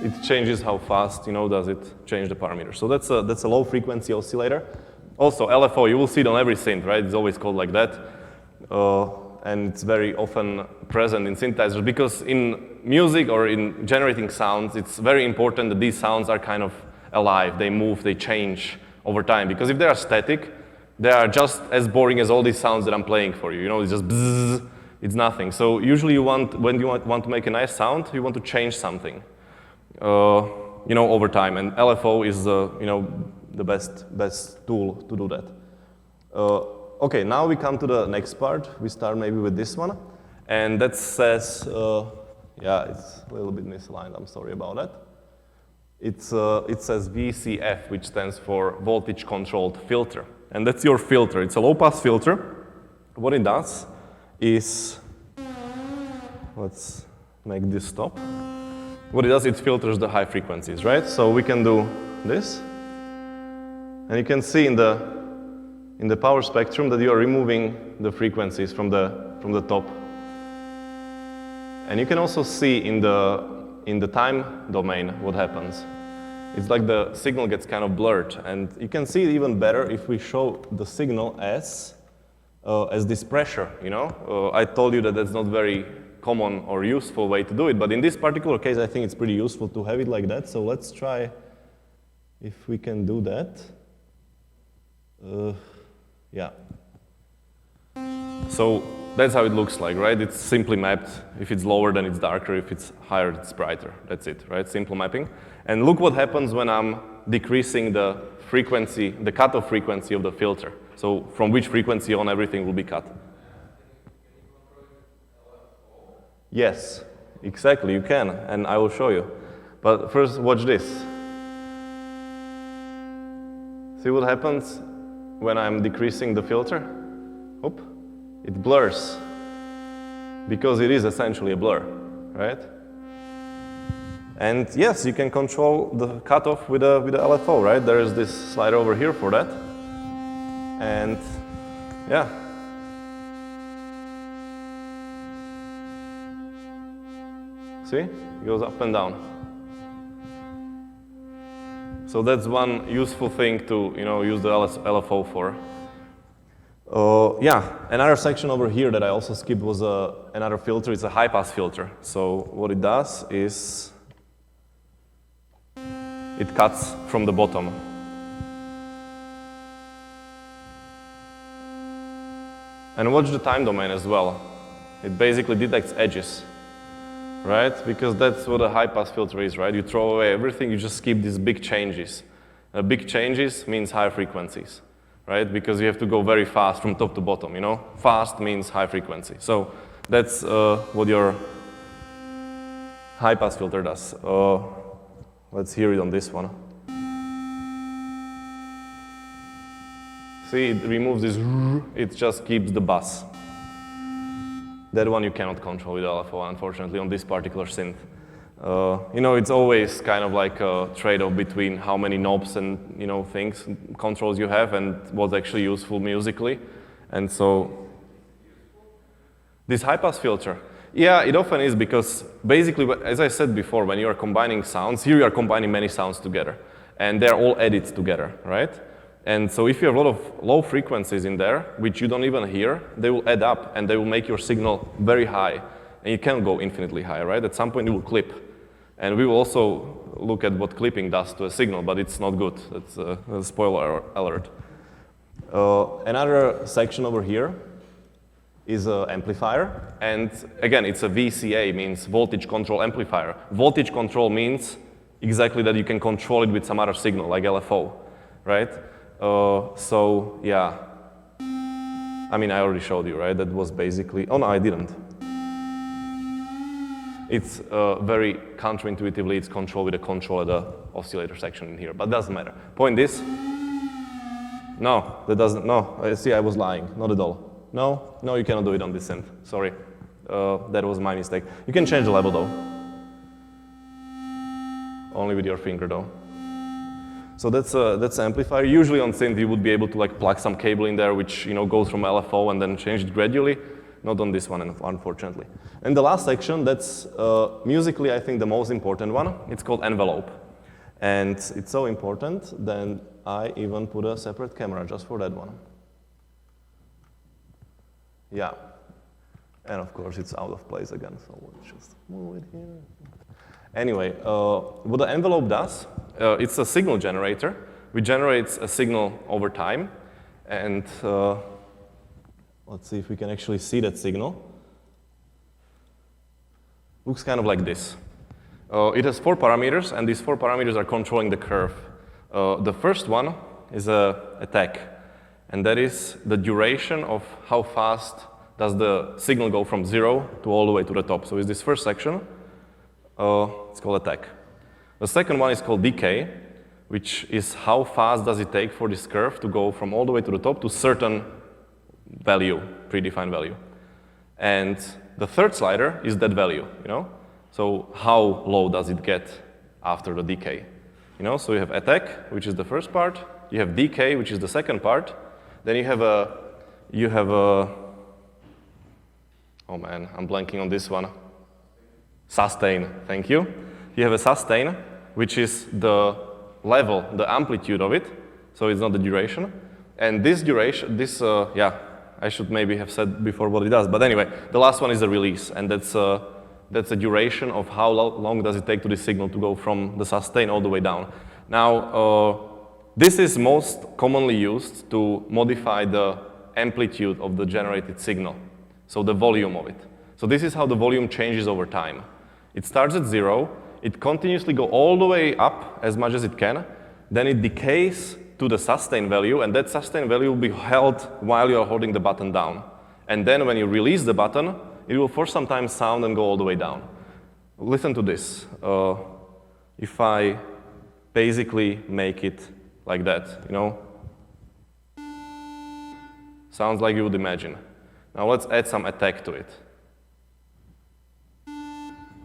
it changes how fast, you know, does it change the parameter. So that's a low frequency oscillator. Also, LFO, you will see it on every synth, right? It's always called like that. And it's very often present in synthesizers because in music or in generating sounds, it's very important that these sounds are kind of alive. They move, they change over time. Because if they are static, they are just as boring as all these sounds that I'm playing for you. You know, it's just bzzz, it's nothing. So usually when you want to make a nice sound, you want to change something, you know, over time. And LFO is, you know, the best tool to do that. Okay, now we come to the next part. We start maybe with this one. And that says, yeah, it's a little bit misaligned. I'm sorry about that. It says VCF, which stands for voltage controlled filter. And that's your filter. It's a low pass filter. What it does is, let's make this stop. What it does, it filters the high frequencies, right? So we can do this. And you can see in the power spectrum that you are removing the frequencies from the top. And you can also see in the time domain what happens. It's like the signal gets kind of blurred, and you can see it even better if we show the signal as this pressure, you know? I told you that that's not very common or useful way to do it, but in this particular case I think it's pretty useful to have it like that, so let's try if we can do that. Yeah. So that's how it looks like, right? It's simply mapped. If it's lower, then it's darker. If it's higher, it's brighter. That's it, right? Simple mapping. And look what happens when I'm decreasing the frequency, the cutoff frequency of the filter. So from which frequency on everything will be cut. Yes, exactly, you can, and I will show you. But first, watch this. See what happens when I'm decreasing the filter? Oop, it blurs, because it is essentially a blur, right? And yes, you can control the cutoff with a LFO, right? There is this slider over here for that. And yeah. See, it goes up and down. So that's one useful thing to, you know, use the LFO for. Yeah, another section over here that I also skipped was another filter. It's a high-pass filter. So what it does is it cuts from the bottom. And watch the time domain as well. It basically detects edges, right? Because that's what a high-pass filter is, right? You throw away everything, you just skip these big changes. Big changes means higher frequencies, right? Because you have to go very fast from top to bottom, you know? Fast means high frequency. So that's what your high-pass filter does. Let's hear it on this one. See, it removes this, it just keeps the bus. That one you cannot control with LFO, unfortunately, on this particular synth. You know, it's always kind of like a trade-off between how many knobs and, you know, things, controls you have and what's actually useful musically. And so, this high-pass filter, yeah, it often is because basically, as I said before, when you are combining sounds, here you are combining many sounds together. And they're all edits together, right? And so if you have a lot of low frequencies in there, which you don't even hear, they will add up and they will make your signal very high. And you can't go infinitely high, right? At some point you will clip. And we will also look at what clipping does to a signal, but it's not good. That's a spoiler alert. Another section over here is an amplifier. And again, it's a VCA, means voltage control amplifier. Voltage control means exactly that you can control it with some other signal, like LFO, right? So, yeah. I mean, I already showed you, right? That was basically, oh no, I didn't. It's very counterintuitively, it's controlled with a control at the oscillator section in here, but doesn't matter. Point is, no, that doesn't, no, see, I was lying, not at all. No, no, you cannot do it on this synth, sorry. That was my mistake. You can change the level though. Only with your finger though. So that's an amplifier. Usually on synth you would be able to like plug some cable in there which goes from LFO and then change it gradually. Not on this one, unfortunately. And the last section, that's musically I think the most important one. It's called envelope. And it's so important that I even put a separate camera just for that one. Yeah. And of course it's out of place again, so we'll just move it here. Anyway, what the envelope does, it's a signal generator, which generates a signal over time. And let's see if we can actually see that signal. Looks kind of like this. It has 4 parameters, and these 4 parameters are controlling the curve. The first one is a attack, and that is the duration of how fast does the signal go from 0 to all the way to the top. So it's this first section. It's called attack. The second one is called decay, which is how fast does it take for this curve to go from all the way to the top to certain value, predefined value. And the third slider is that value, So how low does it get after the decay? So you have attack, which is the first part. You have decay, which is the second part. Then you have a oh man, I'm blanking on this one. Sustain, thank you. You have a sustain, which is the level, the amplitude of it. So it's not the duration. And this duration, I should maybe have said before what it does. But anyway, the last one is the release. And that's a duration of how long does it take to the signal to go from the sustain all the way down. Now, this is most commonly used to modify the amplitude of the generated signal. So the volume of it. So this is how the volume changes over time. It starts at 0, it continuously goes all the way up as much as it can, then it decays to the sustain value, and that sustain value will be held while you're holding the button down. And then when you release the button, it will for some time sound and go all the way down. Listen to this. If I basically make it like that, sounds like you would imagine. Now let's add some attack to it.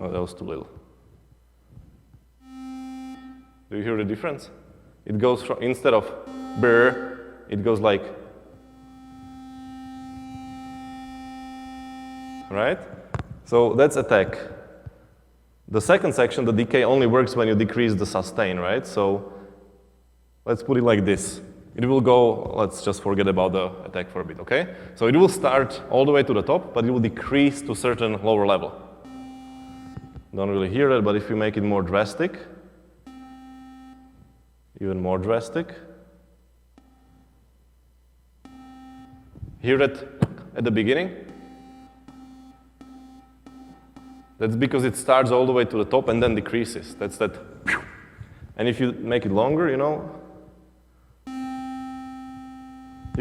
Oh, that was too little. Do you hear the difference? It goes from, instead of brr, it goes like, right? So that's attack. The second section, the decay, only works when you decrease the sustain, right? So let's put it like this. It will go, let's just forget about the attack for a bit, okay? So it will start all the way to the top, but it will decrease to a certain lower level. Don't really hear that, but if you make it more drastic, even more drastic, hear that at the beginning? That's because it starts all the way to the top and then decreases. That's that. And if you make it longer, you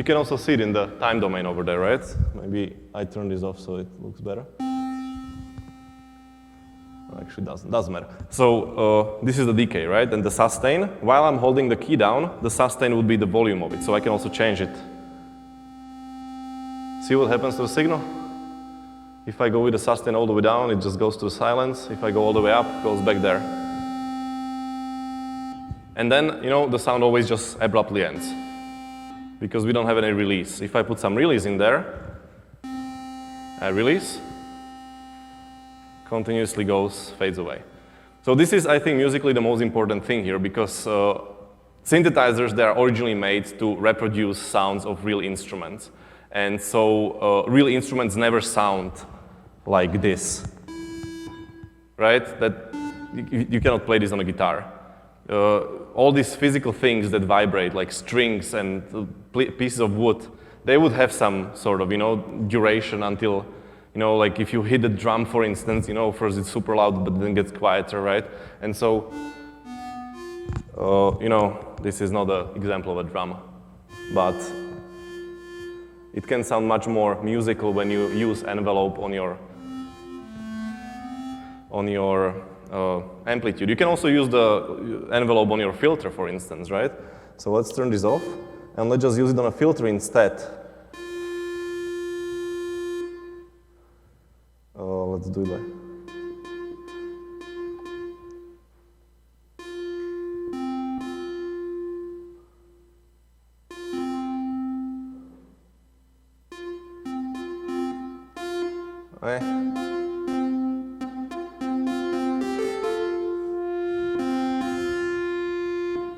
can also see it in the time domain over there, right? Maybe I turn this off so it looks better. Actually doesn't matter. So this is the decay, right? And the sustain, while I'm holding the key down, the sustain would be the volume of it, so I can also change it. See what happens to the signal? If I go with the sustain all the way down, it just goes to the silence. If I go all the way up, it goes back there. And then, the sound always just abruptly ends, because we don't have any release. If I put some release in there, I release, continuously goes, fades away. So this is, I think, musically the most important thing here, because synthesizers, they are originally made to reproduce sounds of real instruments. And so real instruments never sound like this, right? That you cannot play this on a guitar. All these physical things that vibrate, like strings and pieces of wood, they would have some sort of, duration until, like if you hit the drum, for instance, first it's super loud, but then gets quieter, right? And so, this is not an example of a drum, but it can sound much more musical when you use envelope on your amplitude. You can also use the envelope on your filter, for instance, right? So let's turn this off, and let's just use it on a filter instead. Let's do that. Okay.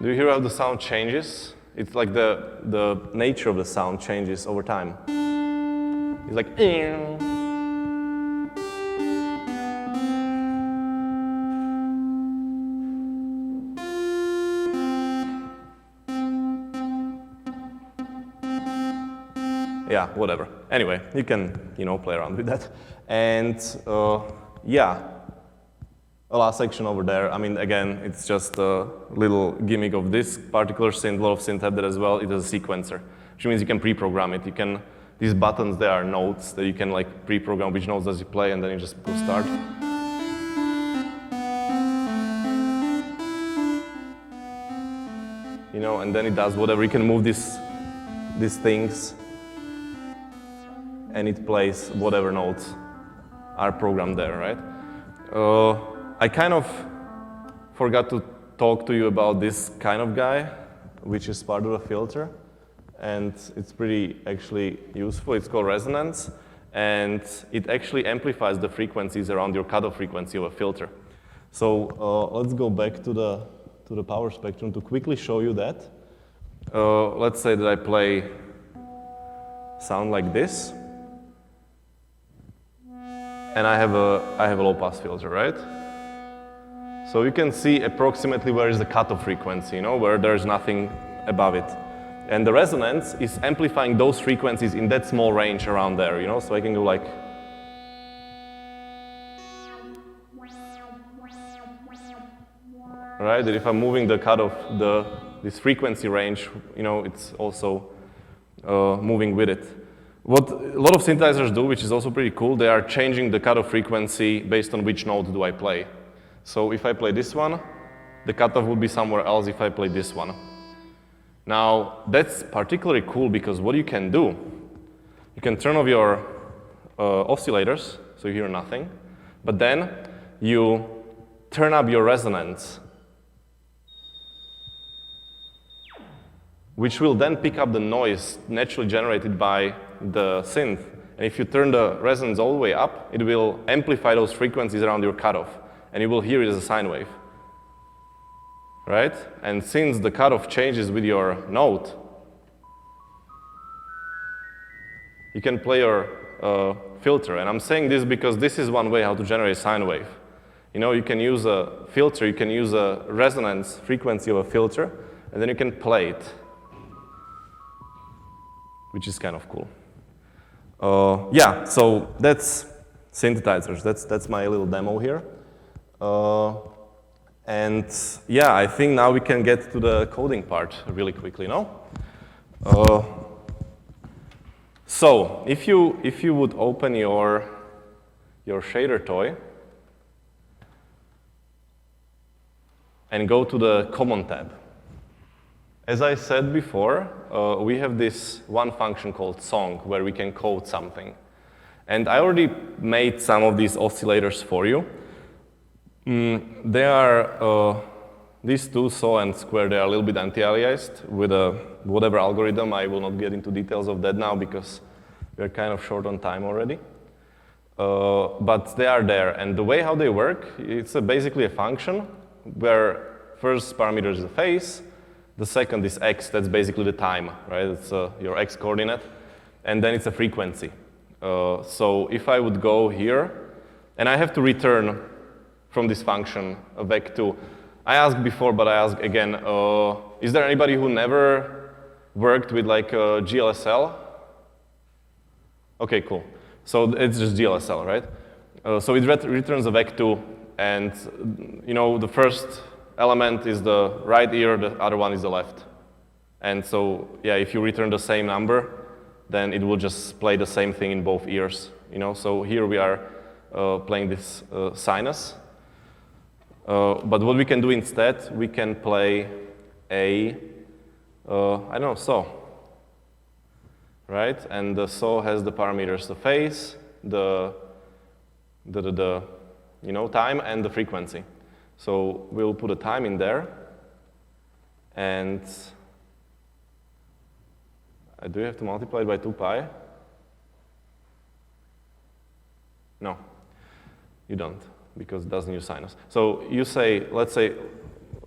Do you hear how the sound changes? It's like the nature of the sound changes over time. It's like, yeah, whatever. Anyway, you can, play around with that. And yeah, a last section over there. I mean, again, it's just a little gimmick of this particular synth. A lot of synth have that as well. It is a sequencer, which means you can pre-program it. These buttons, they are notes that you can like pre-program which notes does it play, and then you just push start. And then it does whatever. You can move these things, and it plays whatever notes are programmed there, right? I kind of forgot to talk to you about this kind of guy, which is part of a filter, and it's pretty actually useful. It's called resonance, and it actually amplifies the frequencies around your cutoff frequency of a filter. So let's go back to the power spectrum to quickly show you that. Let's say that I play sound like this, and I have a low pass filter, right? So you can see approximately where is the cutoff frequency, where there's nothing above it. And the resonance is amplifying those frequencies in that small range around there, so I can go like, right? That if I'm moving the cutoff, this frequency range, it's also moving with it. What a lot of synthesizers do, which is also pretty cool, they are changing the cutoff frequency based on which note do I play. So if I play this one, the cutoff would be somewhere else if I play this one. Now, that's particularly cool because what you can do, you can turn off your oscillators, so you hear nothing, but then you turn up your resonance, which will then pick up the noise naturally generated by the synth. And if you turn the resonance all the way up, it will amplify those frequencies around your cutoff, and you will hear it as a sine wave, right? And since the cutoff changes with your note, you can play your filter. And I'm saying this because this is one way how to generate a sine wave. You can use a filter, you can use a resonance frequency of a filter, and then you can play it, which is kind of cool. Yeah, so that's synthesizers. That's my little demo here. And yeah, I think now we can get to the coding part really quickly, no? So if you would open your shader toy and go to the Common tab. As I said before, we have this one function called song where we can code something. And I already made some of these oscillators for you. They are, these two, saw and square, they are a little bit anti-aliased with whatever algorithm. I will not get into details of that now because we're kind of short on time already. But they are there. And the way how they work, it's basically a function where first parameter is the phase, the second is x, that's basically the time, right? It's your x coordinate, and then it's a frequency. So if I would go here, and I have to return from this function a vec2. I asked before, but I ask again, is there anybody who never worked with like GLSL? Okay, cool. So it's just GLSL, right? So it returns a vec2, and the first element is the right ear, the other one is the left. And so, yeah, if you return the same number, then it will just play the same thing in both ears. So here we are playing this sinus. But what we can do instead, we can play I don't know, saw. Right? And the saw has the parameters, the phase, the time, and the frequency. So we'll put a time in there. And do you have to multiply it by 2 pi? No, you don't, because it doesn't use sinus. So you say, let's say,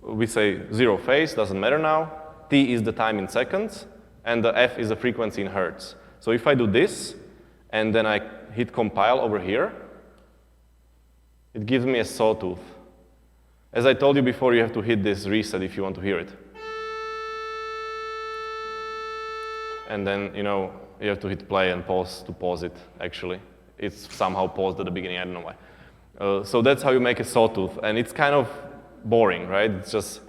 we say 0 phase, doesn't matter now. T is the time in seconds, and the F is the frequency in hertz. So if I do this, and then I hit compile over here, it gives me a sawtooth. As I told you before, you have to hit this reset if you want to hear it. And then, you have to hit play and pause to pause it, actually. It's somehow paused at the beginning, I don't know why. So that's how you make a sawtooth, and it's kind of boring, right? It's just,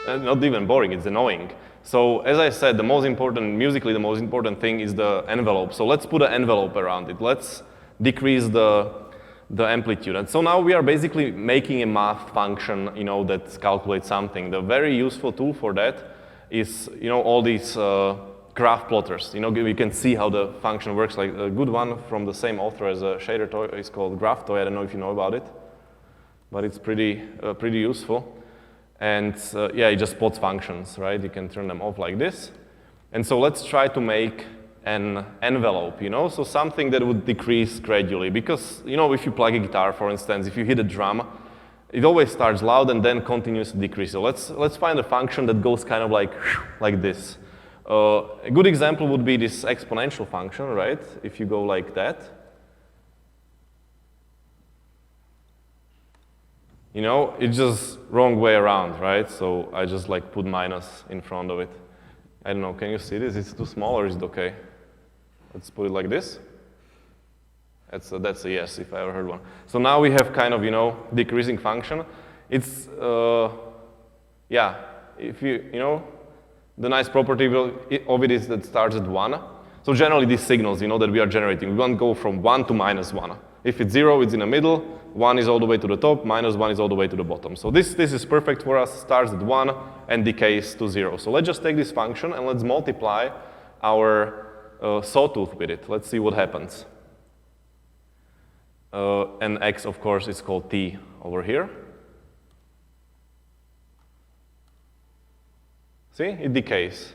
not even boring, it's annoying. So as I said, musically the most important thing is the envelope. So let's put an envelope around it. Let's decrease the amplitude. And so now we are basically making a math function, that calculates something. The very useful tool for that is, all these graph plotters. We can see how the function works. Like a good one from the same author as a shader toy is called Graph Toy. I don't know if you know about it, but it's pretty useful. And it just plots functions, right? You can turn them off like this. And so let's try to make an envelope, so something that would decrease gradually. Because, if you plug a guitar, for instance, if you hit a drum, it always starts loud and then continues to decrease. So let's find a function that goes kind of like this. A good example would be this exponential function, right? If you go like that. It's just wrong way around, right? So I just put minus in front of it. I don't know, can you see this? Is it too small or is it okay? Let's put it like this. That's a yes, if I ever heard one. So now we have kind of, decreasing function. It's, if the nice property of it is that it starts at 1. So generally these signals, that we are generating, we want to go from 1 to -1. If it's 0, it's in the middle. 1 is all the way to the top, -1 is all the way to the bottom. So this is perfect for us, starts at 1 and decays to 0. So let's just take this function and let's multiply our sawtooth with it. Let's see what happens. And x, of course, is called t over here. See, it decays.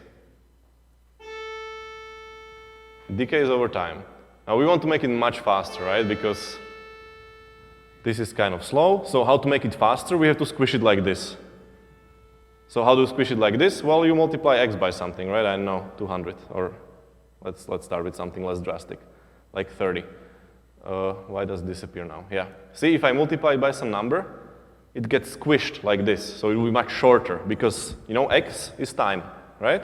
It decays over time. Now we want to make it much faster, right? Because this is kind of slow. So how to make it faster? We have to squish it like this. So how do you squish it like this? Well, you multiply x by something, right? I know, 200. Or let's start with something less drastic, like 30. Why does it disappear now? Yeah. See, if I multiply it by some number, it gets squished like this. So it will be much shorter because, x is time, right?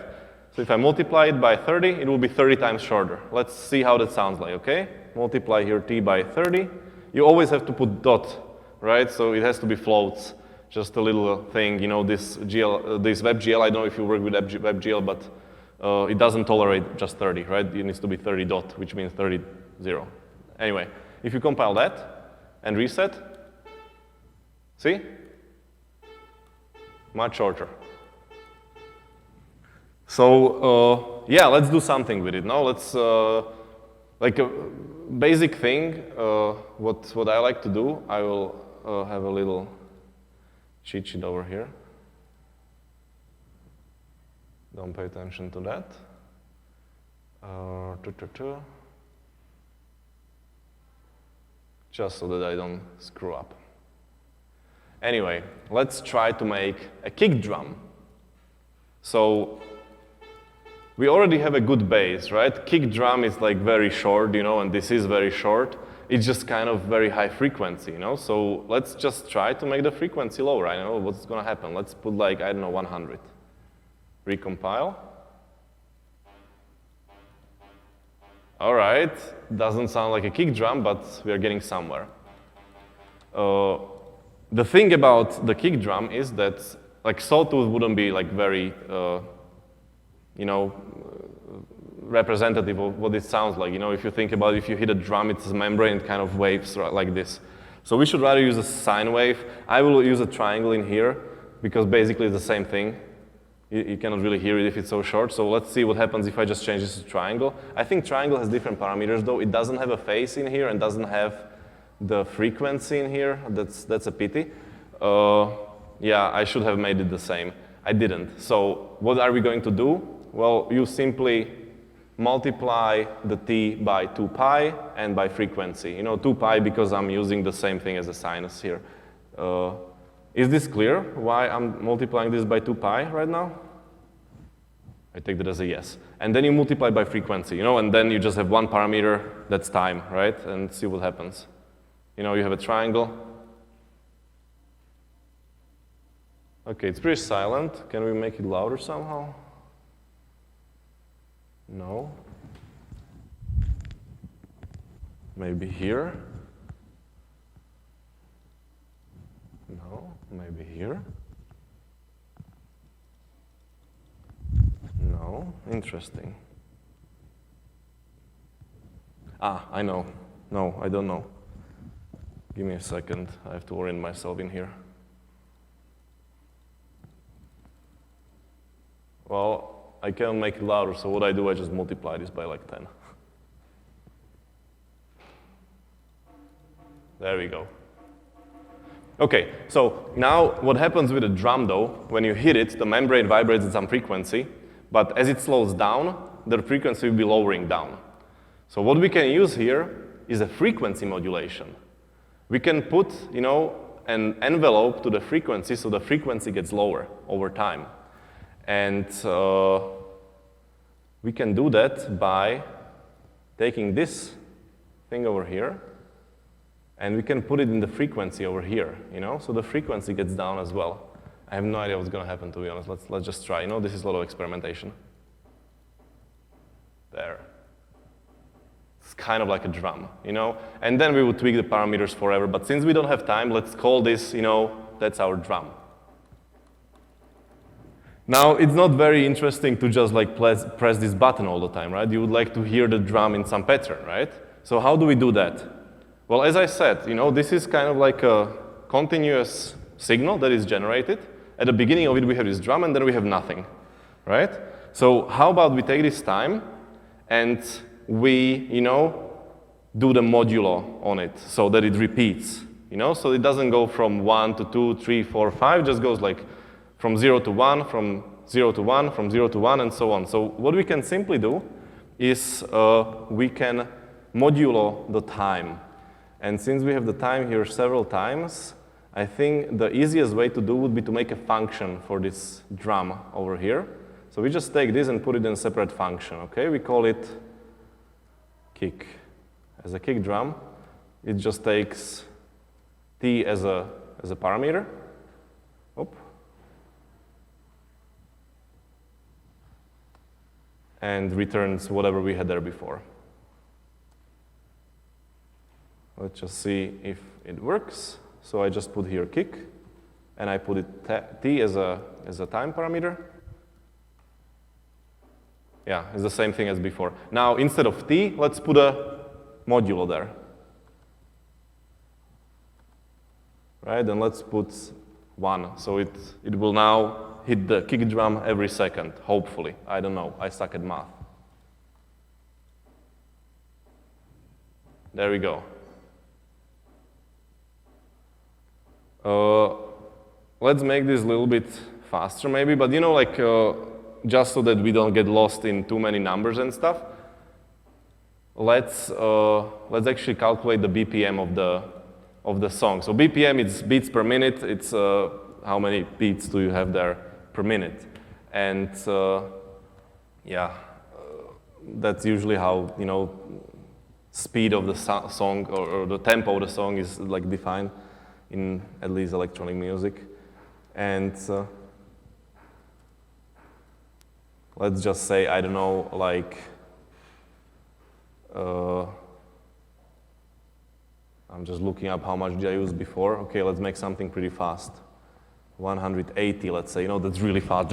So if I multiply it by 30, it will be 30 times shorter. Let's see how that sounds like, okay? Multiply here t by 30. You always have to put dot, right? So it has to be floats. Just a little thing, this WebGL, I don't know if you work with WebGL, but it doesn't tolerate just 30, right? It needs to be 30 dot, which means 30, 0. Anyway, if you compile that and reset, see? Much shorter. So, let's do something with it. Now let's, like a basic thing, what I like to do, I will have a little cheat sheet over here. Don't pay attention to that. Just so that I don't screw up. Anyway, let's try to make a kick drum. So we already have a good bass, right? Kick drum is very short, and this is very short. It's just kind of very high frequency, So let's just try to make the frequency lower. I know what's going to happen. Let's put 100. Recompile. All right, doesn't sound like a kick drum, but we are getting somewhere. The thing about the kick drum is that representative of what it sounds like. You know, if you think about it, if you hit a drum, it's a membrane, it kind of waves like this. So we should rather use a sine wave. I will use a triangle in here because basically it's the same thing. You cannot really hear it if it's so short. So let's see what happens if I just change this to triangle. I think triangle has different parameters though. It doesn't have a phase in here and doesn't have the frequency in here. That's a pity. Yeah, I should have made it the same. I didn't. So what are we going to do? Well, you simply multiply the t by 2 pi and by frequency. You know, 2 pi because I'm using the same thing as a sinus here. Is this clear why I'm multiplying this by 2 pi right now? I take that as a yes. And then you multiply by frequency, you know, and then you just have one parameter, that's time, right? And see what happens. You know, you have a triangle. Okay, it's pretty silent. Can we make it louder somehow? No. Maybe here. No, maybe here. No, interesting. Ah, I know. No, I don't know. Give me a second. I have to orient myself in here. Well, I can't make it louder, so what I do, I just multiply this by like 10. There we go. Okay, so now what happens with a drum though, when you hit it, the membrane vibrates at some frequency, but as it slows down, the frequency will be lowering down. So what we can use here is a frequency modulation. We can put, you know, an envelope to the frequency so the frequency gets lower over time. And we can do that by taking this thing over here, and we can put it in the frequency over here, you know, so the frequency gets down as well. I have no idea what's going to happen, to be honest. Let's just try. You know, this is a lot of experimentation. There. It's kind of like a drum, you know, and then we would tweak the parameters forever. But since we don't have time, let's call this, you know, that's our drum. Now, it's not very interesting to just like press this button all the time, right? You would like to hear the drum in some pattern, right? So how do we do that? Well, as I said, you know, this is kind of like a continuous signal that is generated. At the beginning of it, we have this drum, and then we have nothing, right? So how about we take this time, and we, you know, do the modulo on it so that it repeats, you know? So it doesn't go from 1 to 2, 3, 4, 5, it just goes like from 0 to 1, from 0 to 1, from 0 to 1, and so on. So what we can simply do is we can modulo the time. And since we have the time here several times, I think the easiest way to do would be to make a function for this drum over here. So we just take this and put it in a separate function, okay? We call it kick. As a kick drum, it just takes t as a parameter. Oop. And returns whatever we had there before. Let's just see if it works. So I just put here kick, and I put it t as a time parameter. Yeah, it's the same thing as before. Now, instead of t, let's put a modulo there. Right, and let's put 1. So it will now hit the kick drum every second, hopefully. I don't know, I suck at math. There we go. Let's make this a little bit faster maybe, but you know, like, just so that we don't get lost in too many numbers and stuff, let's actually calculate the BPM of the song. So BPM is beats per minute. It's how many beats do you have there per minute, and yeah, that's usually how, you know, speed of the song or the tempo of the song is like defined in at least electronic music. And let's just say, I don't know, like I'm just looking up how much did I use before. Okay, let's make something pretty fast. 180, let's say. You know, that's really fast.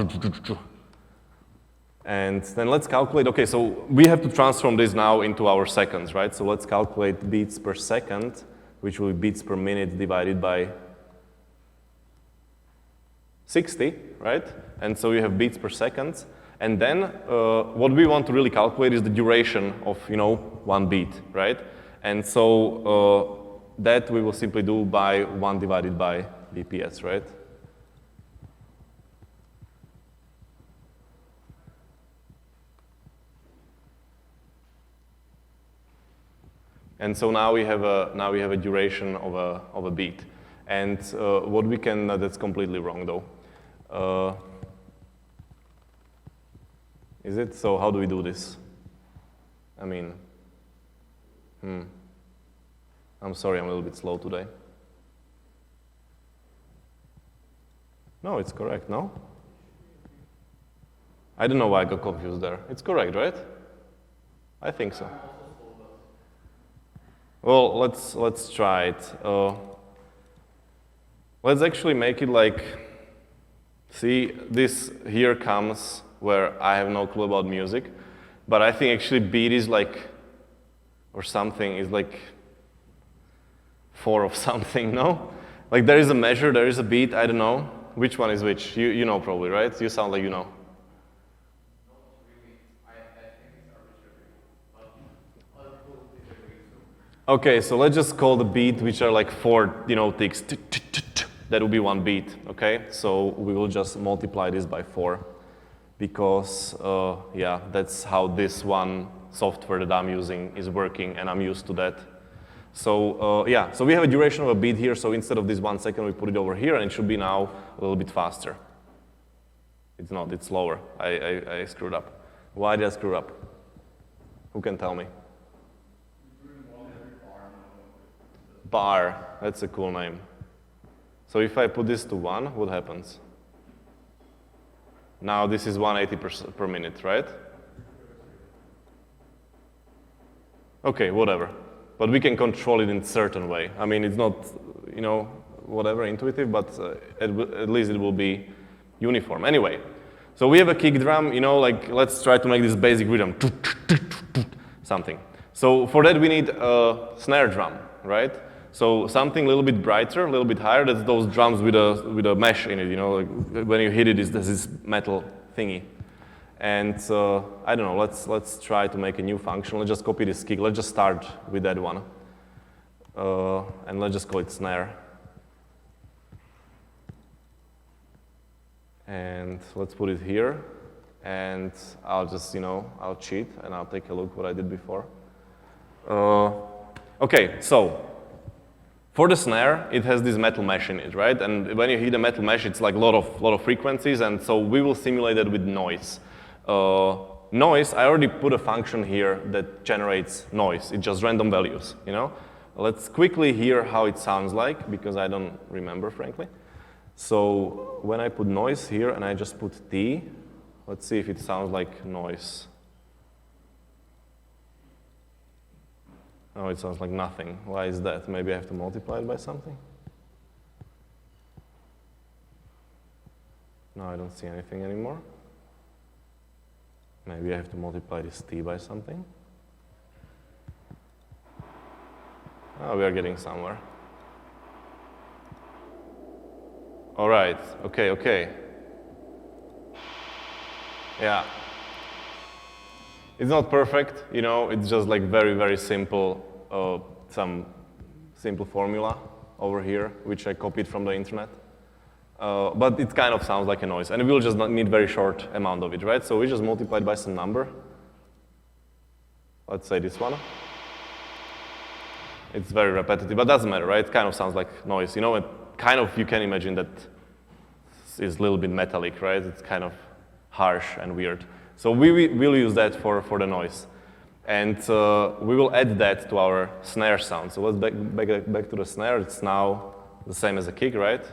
And then let's calculate, okay, so we have to transform this now into our seconds, right? So let's calculate beats per second, which will be beats per minute divided by 60, right? And so you have beats per second. And then what we want to really calculate is the duration of, 1 beat, right? And so that we will simply do by 1 divided by BPS, right? And so now we have a duration of a beat. And what we can, that's completely wrong though. Is it? So how do we do this? I mean, I'm sorry, I'm a little bit slow today. No, it's correct, no? I don't know why I got confused there. It's correct, right? I think so. Well, let's try it. Let's actually make it like, see, this here comes where I have no clue about music, but I think actually beat is like, or something is like 4 of something, no? Like there is a measure, there is a beat, I don't know. Which one is which? You know probably, right? You sound like you know. Okay, so let's just call the beat, which are like 4, ticks. That will be 1 beat, okay? So we will just multiply this by 4 because, yeah, that's how this one software that I'm using is working, and I'm used to that. So, yeah, so we have a duration of a beat here, so instead of this 1 second, we put it over here, and it should be now a little bit faster. It's not, it's slower. I screwed up. Why did I screw up? Who can tell me? Bar, that's a cool name. So if I put this to 1, what happens? Now this is 180 per minute, right? Okay, whatever. But we can control it in a certain way. I mean, it's not, whatever, intuitive, but at least it will be uniform. Anyway, so we have a kick drum, like let's try to make this basic rhythm, something. So for that we need a snare drum, right? So something a little bit brighter, a little bit higher. That's those drums with a mesh in it. Like when you hit it, there's this metal thingy. And I don't know. Let's try to make a new function. Let's just copy this kick. Let's just start with that one, and let's just call it snare. And let's put it here. And I'll just I'll cheat and I'll take a look what I did before. Okay, so. For the snare, it has this metal mesh in it, right? And when you hit a metal mesh, it's like a lot of frequencies, and so we will simulate it with noise. Noise, I already put a function here that generates noise. It's just random values, Let's quickly hear how it sounds like, because I don't remember, frankly. So when I put noise here and I just put T, let's see if it sounds like noise. Oh, it sounds like nothing. Why is that? Maybe I have to multiply it by something? No, I don't see anything anymore. Maybe I have to multiply this T by something. Oh, we are getting somewhere. All right, okay. Yeah. It's not perfect, it's just like very, very simple, some simple formula over here, which I copied from the internet. But it kind of sounds like a noise, and we'll just need very short amount of it, right? So we just multiply it by some number. Let's say this one. It's very repetitive, but doesn't matter, right? It kind of sounds like noise, it kind of, you can imagine that is a little bit metallic, right? It's kind of harsh and weird. So we will use that for the noise. And we will add that to our snare sound. So let's back to the snare. It's now the same as a kick, right?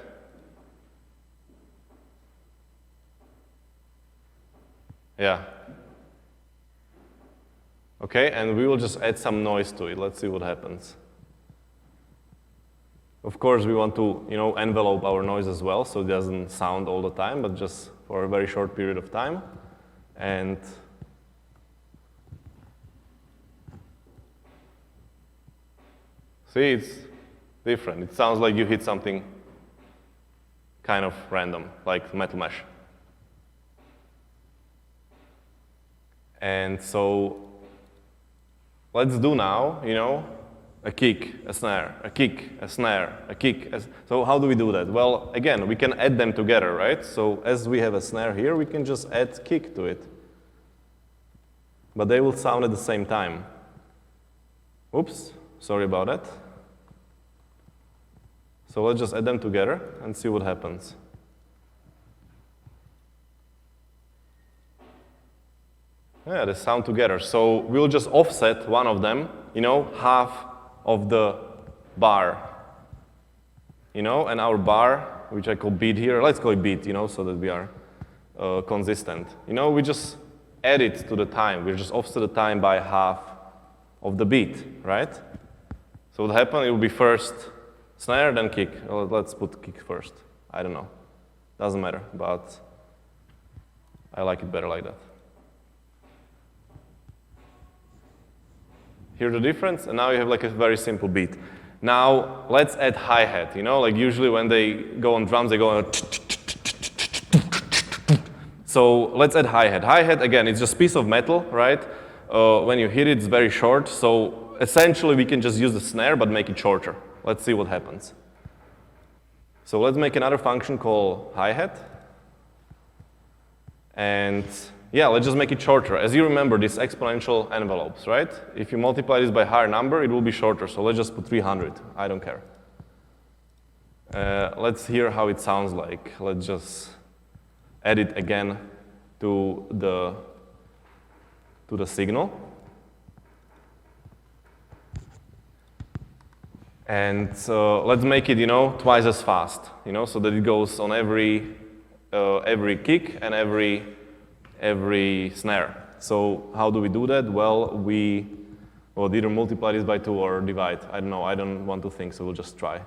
Yeah. Okay, and we will just add some noise to it. Let's see what happens. Of course, we want to, envelope our noise as well, so it doesn't sound all the time, but just for a very short period of time. And see, it's different. It sounds like you hit something kind of random, like metal mesh. And so let's do now, a kick, a snare, a kick, a snare, a kick. So how do we do that? Well, again, we can add them together, right? So as we have a snare here, we can just add kick to it. But they will sound at the same time. Oops, sorry about that. So let's just add them together and see what happens. Yeah, they sound together. So we'll just offset one of them, half of the bar. And our bar, which I call beat here, let's call it beat, so that we are consistent. We just add it to the time. We just offset the time by half of the beat, right? So what happened, it will be first snare, then kick. Well, let's put kick first. I don't know. Doesn't matter, but I like it better like that. Hear the difference? And now you have like a very simple beat. Now, let's add hi-hat. Like usually when they go on drums, they go on. So let's add hi-hat. Hi-hat, again, it's just a piece of metal, right? When you hit it, it's very short. So essentially, we can just use the snare, but make it shorter. Let's see what happens. So let's make another function called hi-hat. And yeah, let's just make it shorter. As you remember, these exponential envelopes, right? If you multiply this by a higher number, it will be shorter. So let's just put 300. I don't care. Let's hear how it sounds like. Let's just add it again to the signal. And let's make it, twice as fast, so that it goes on every kick and every snare. So how do we do that? Well, we either multiply this by 2 or divide. I don't know. I don't want to think, so we'll just try.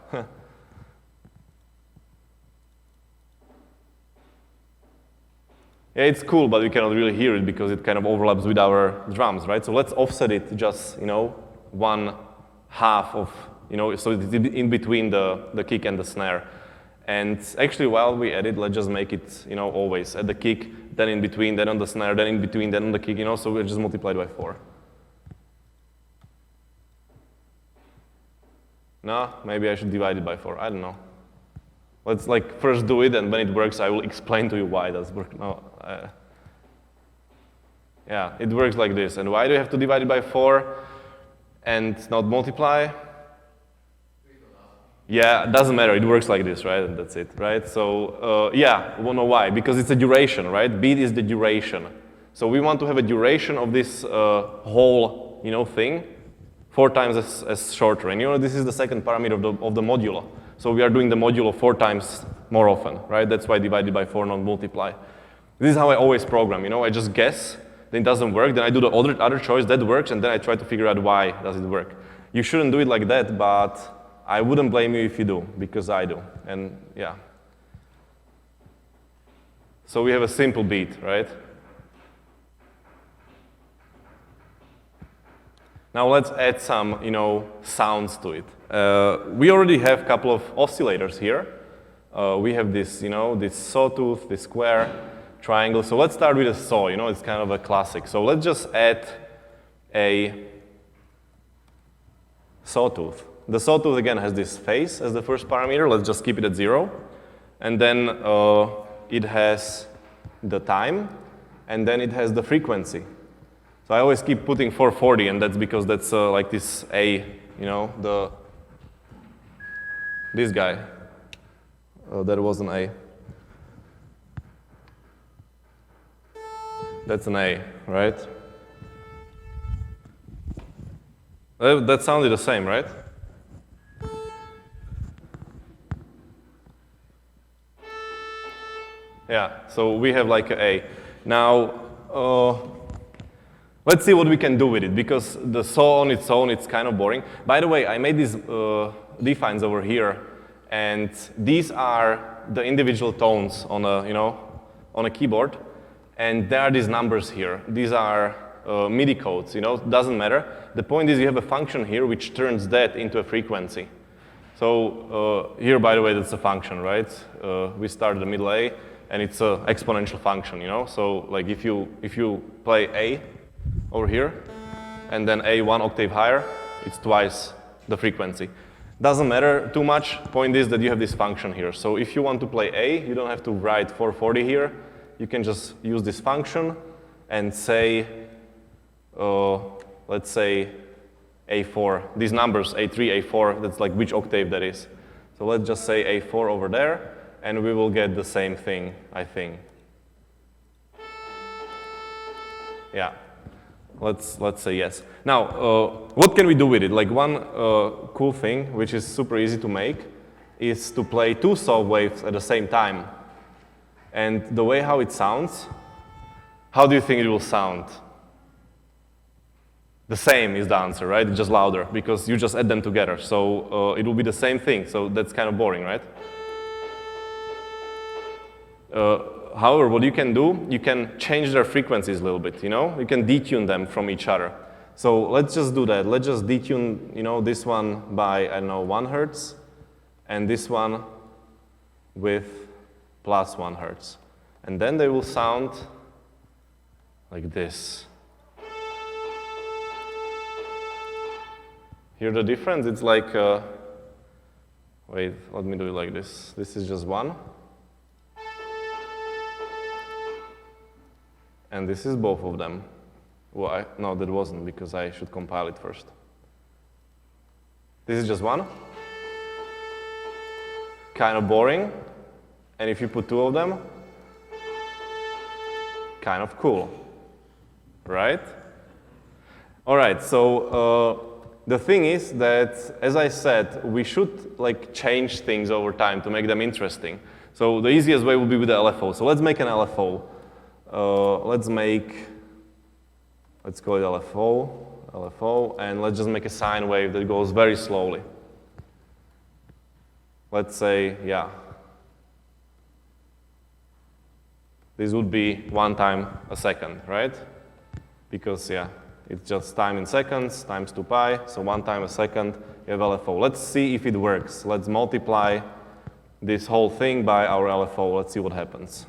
Yeah, it's cool, but we cannot really hear it because it kind of overlaps with our drums, right? So let's offset it just, 1/2 of, so it's in between the kick and the snare. And actually, while we edit, let's just make it, always at the kick, then in between, then on the snare, then in between, then on the kick, so we just multiply it by 4. No, maybe I should divide it by 4. I don't know. Let's first do it, and when it works, I will explain to you why it does work. No, yeah, it works like this. And why do you have to divide it by 4 and not multiply? Yeah, it doesn't matter. It works like this, right? And that's it, right? So yeah, we know why. Because it's a duration, right? Beat is the duration. So we want to have a duration of this whole, thing 4 times as shorter. And this is the second parameter of the modulo. So we are doing the modulo 4 times more often, right? That's why divided by 4, not multiply. This is how I always program. I just guess, then it doesn't work. Then I do the other choice that works, and then I try to figure out why does it work. You shouldn't do it like that, but I wouldn't blame you if you do, because I do, and yeah. So we have a simple beat, right? Now let's add some, sounds to it. We already have a couple of oscillators here. We have this, this sawtooth, this square, triangle. So let's start with a saw, it's kind of a classic. So let's just add a sawtooth. The sawtooth, again, has this phase as the first parameter. Let's just keep it at 0. And then it has the time, and then it has the frequency. So I always keep putting 440, and that's because that's like this A, this guy. That was an A. That's an A, right? That sounded the same, right? Yeah, so we have like an A. Now, let's see what we can do with it, because the saw on its own, it's kind of boring. By the way, I made these defines over here, and these are the individual tones on a, on a keyboard. And there are these numbers here. These are MIDI codes, doesn't matter. The point is you have a function here which turns that into a frequency. So here, by the way, that's a function, right? We start at the middle A, and it's an exponential function, So like if you play A over here, and then A 1 octave higher, it's twice the frequency. Doesn't matter too much. Point is that you have this function here. So if you want to play A, you don't have to write 440 here. You can just use this function and say, let's say A4. These numbers, A3, A4, that's like which octave that is. So let's just say A4 over there, and we will get the same thing, I think. Yeah. Let's say yes. Now, what can we do with it? Like one cool thing, which is super easy to make, is to play two saw waves at the same time. And the way how it sounds, how do you think it will sound? The same is the answer, right? Just louder, because you just add them together. So it will be the same thing. So that's kind of boring, right? However, what you can do, you can change their frequencies a little bit, You can detune them from each other. So let's just do that. Let's just detune, this one by, 1 hertz, and this one with plus 1 hertz. And then they will sound like this. Hear the difference? It's like, wait, let me do it like this. This is just 1. And this is both of them. Well, no, that wasn't, because I should compile it first. This is just 1. Kind of boring. And if you put 2 of them, kind of cool, right? All right, so the thing is that, as I said, we should change things over time to make them interesting. So the easiest way will be with the LFO. So let's make an LFO. Let's call it LFO, and let's just make a sine wave that goes very slowly. Let's say, yeah. This would be 1 time a second, right? Because, yeah, it's just time in seconds times 2 pi, so 1 time a second, you have LFO. Let's see if it works. Let's multiply this whole thing by our LFO. Let's see what happens.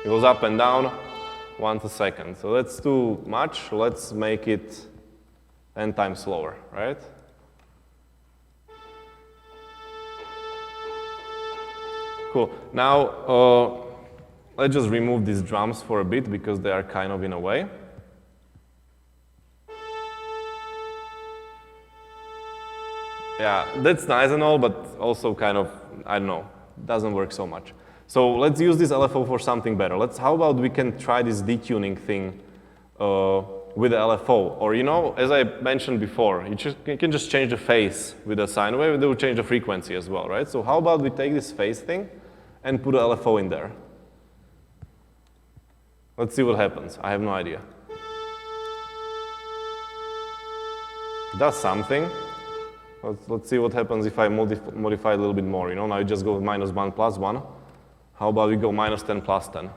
It goes up and down once a second. So that's too much. Let's make it 10 times slower, right? Cool. Now, let's just remove these drums for a bit because they are kind of in a way. Yeah, that's nice and all, but also kind of, I don't know, doesn't work so much. So let's use this LFO for something better. How about we can try this detuning thing with the LFO? Or, as I mentioned before, you can just change the phase with a sine wave, and it will change the frequency as well, right? So how about we take this phase thing and put an LFO in there? Let's see what happens. I have no idea. It does something. Let's see what happens if I modify a little bit more. Now you just go -1 plus 1. How about we go -10 plus 10?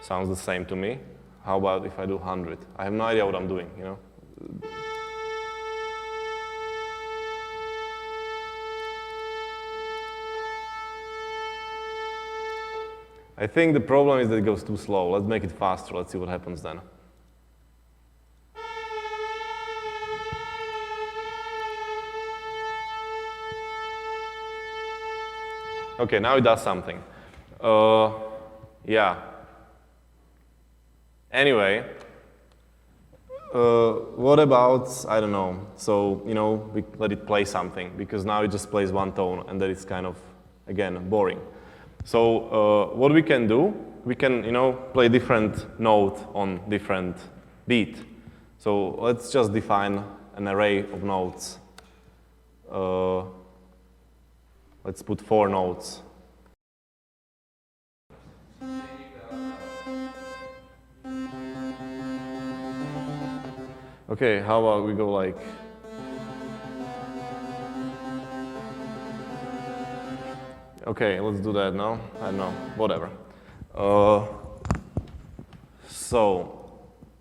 Sounds the same to me. How about if I do 100? I have no idea what I'm doing, I think the problem is that it goes too slow. Let's make it faster. Let's see what happens then. Okay, now it does something. Yeah. Anyway, what about, I don't know, so, we let it play something, because now it just plays 1 tone, and that is kind of, again, boring. So what we can do, we can, play different note on different beat. So let's just define an array of notes. Let's put 4 notes. Okay, how about we go like... Okay, let's do that now. I don't know, whatever. So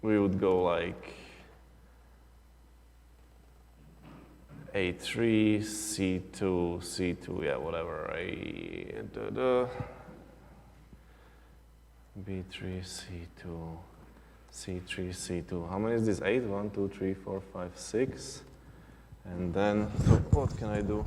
we would go like A3, C2, C2, yeah, whatever. B3, C2, C3, C2. How many is this? 8? 1, 2, 3, 4, 5, 6. And then, so what can I do?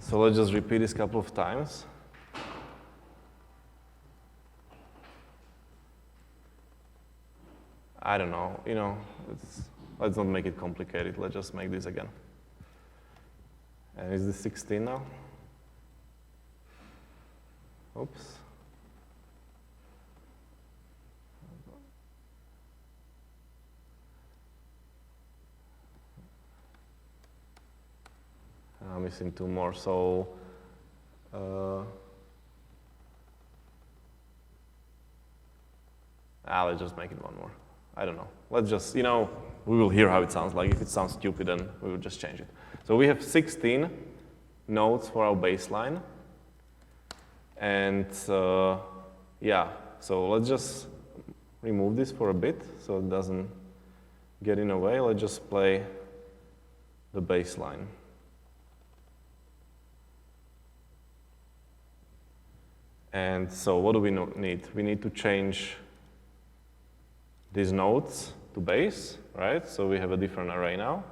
So let's just repeat this a couple of times. I don't know, you know, let's not make it complicated. Let's just make this again. And is this 16 now? Oops. I'm missing 2 more, so let's just make it 1 more. I don't know. Let's just, you know, we will hear how it sounds like. If it sounds stupid, then we will just change it. So we have 16 notes for our bass line. And yeah, so let's just remove this for a bit so it doesn't get in the way. Let's just play the bass line. And so what do we need? We need to change these notes to bass, right? So we have a different array now.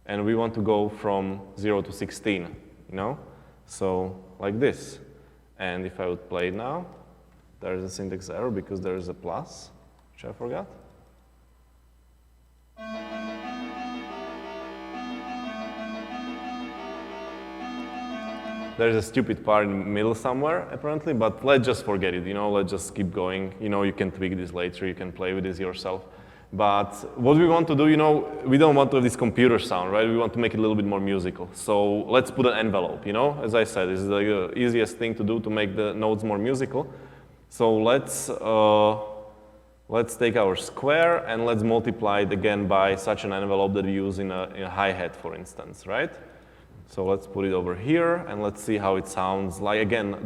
And we want to go from 0 to 16, you know? So like this. And if I would play it now, there is a syntax error because there is a plus, which I forgot. There's a stupid part in the middle somewhere, apparently, but let's just forget it, you know, let's just keep going. You know, you can tweak this later, you can play with this yourself. But what we want to do, you know, we don't want to have this computer sound, right? We want to make it a little bit more musical. So let's put an envelope, you know? As I said, this is the easiest thing to do to make the notes more musical. So let's take our square and let's multiply it again by such an envelope that we use in a hi-hat, for instance, right? So let's put it over here and let's see how it sounds like. Again,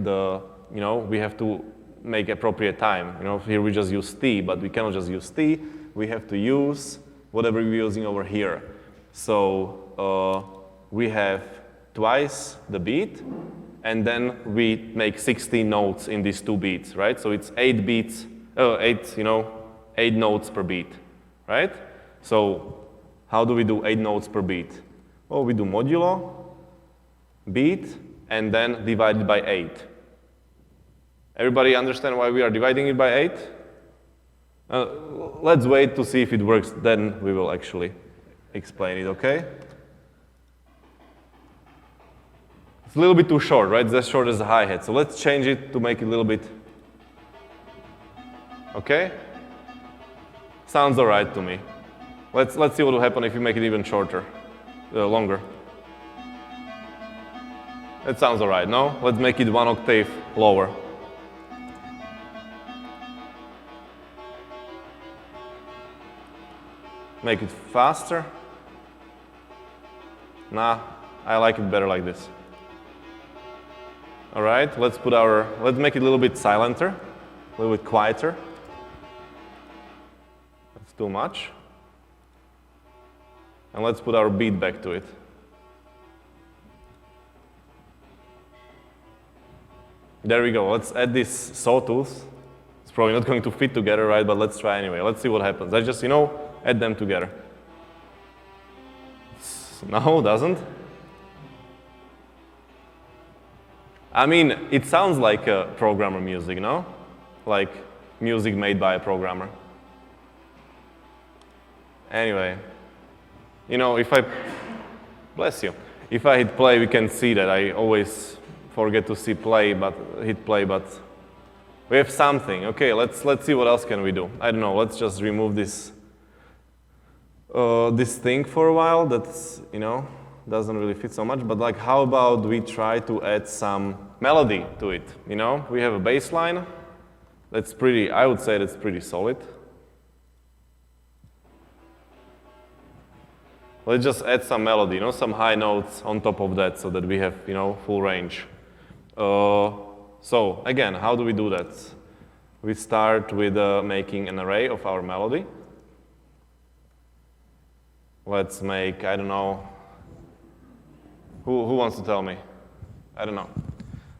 you know, we have to make appropriate time. You know, here we just use T, but we cannot just use T. We have to use whatever we're using over here. So we have twice the beat, and then we make 16 notes in these 2 beats, right? So it's 8 beats, 8 notes per beat, right? So how do we do 8 notes per beat? Well, we do modulo, beat, and then divided by 8. Everybody understand why we are dividing it by 8? Let's wait to see if it works, then we will actually explain it, okay? It's a little bit too short, right? It's as short as the hi-hat. So let's change it to make it a little bit, okay? Sounds all right to me. Let's see what will happen if you make it even shorter, longer. It sounds all right, no? Let's make it 1 octave lower. Make it faster. Nah, I like it better like this. All right, let's make it a little bit silenter, a little bit quieter. That's too much. And let's put our beat back to it. There we go. Let's add these sawtooths. It's probably not going to fit together, right? But let's try anyway. Let's see what happens. I just, you know, add them together. No, doesn't. I mean, it sounds like programmer music, no? Like music made by a programmer. Anyway, you know, bless you. If I hit play, we can see that I always forget to hit play, but we have something. Okay, let's see what else can we do. I don't know. Let's just remove this this thing for a while. That's, you know, doesn't really fit so much, but like how about we try to add some melody to it, you know? We have a bass line that's pretty, I would say that's pretty solid. Let's just add some melody, you know, some high notes on top of that so that we have, you know, full range. So again, how do we do that? We start with making an array of our melody. Let's make, I don't know, who wants to tell me? I don't know.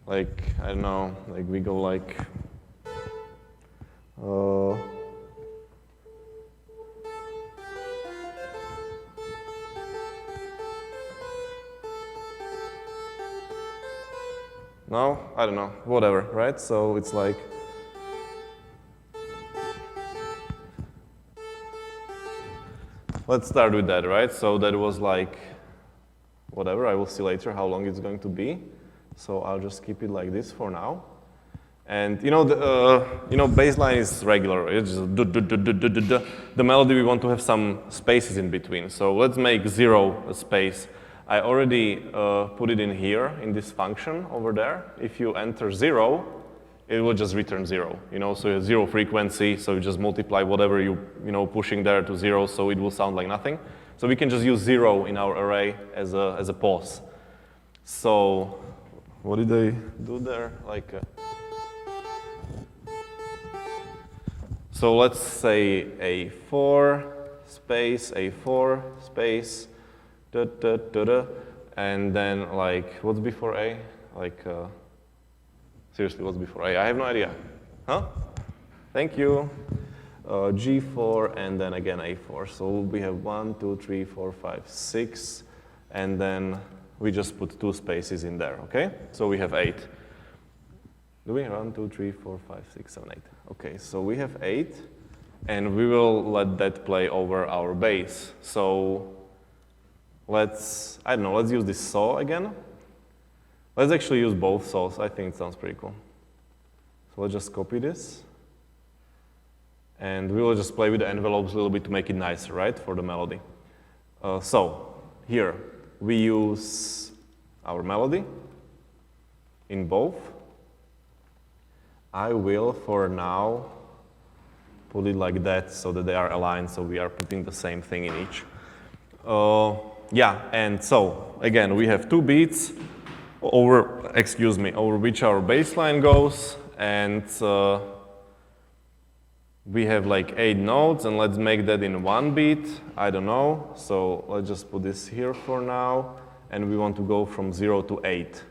Like, I don't know, like we go like, no, I don't know, whatever, right? So it's like, let's start with that, right? So that was like, whatever, I will see later how long it's going to be. So I'll just keep it like this for now. And you know, bass line is regular. It's just the melody we want to have some spaces in between. So let's make 0 a space. I already put it in here in this function over there. If you enter 0, it will just return 0. You know, so you have 0 frequency. So you just multiply whatever you know pushing there to 0, so it will sound like nothing. So we can just use 0 in our array as a pause. So what did I do there? Like. So let's say A4 space A4 space. And then, like, what's before A? Like, seriously, what's before A? I have no idea. Huh? Thank you. G4, and then again A4. So we have 1, 2, 3, 4, 5, 6, and then we just put 2 spaces in there, okay? So we have 8. Do we? 1, 2, 3, 4, 5, 6, 7, 8. Okay, so we have 8, and we will let that play over our bass. So let's, I don't know, let's use this saw again. Let's actually use both saws. I think it sounds pretty cool. So let's just copy this. And we will just play with the envelopes a little bit to make it nicer, right, for the melody. So here, we use our melody in both. I will, for now, put it like that so that they are aligned, so we are putting the same thing in each. Yeah, and so, again, we have 2 beats over which our bass line goes, and we have like 8 notes, and let's make that in 1 beat. I don't know, so let's just put this here for now, and we want to go from 0 to 8.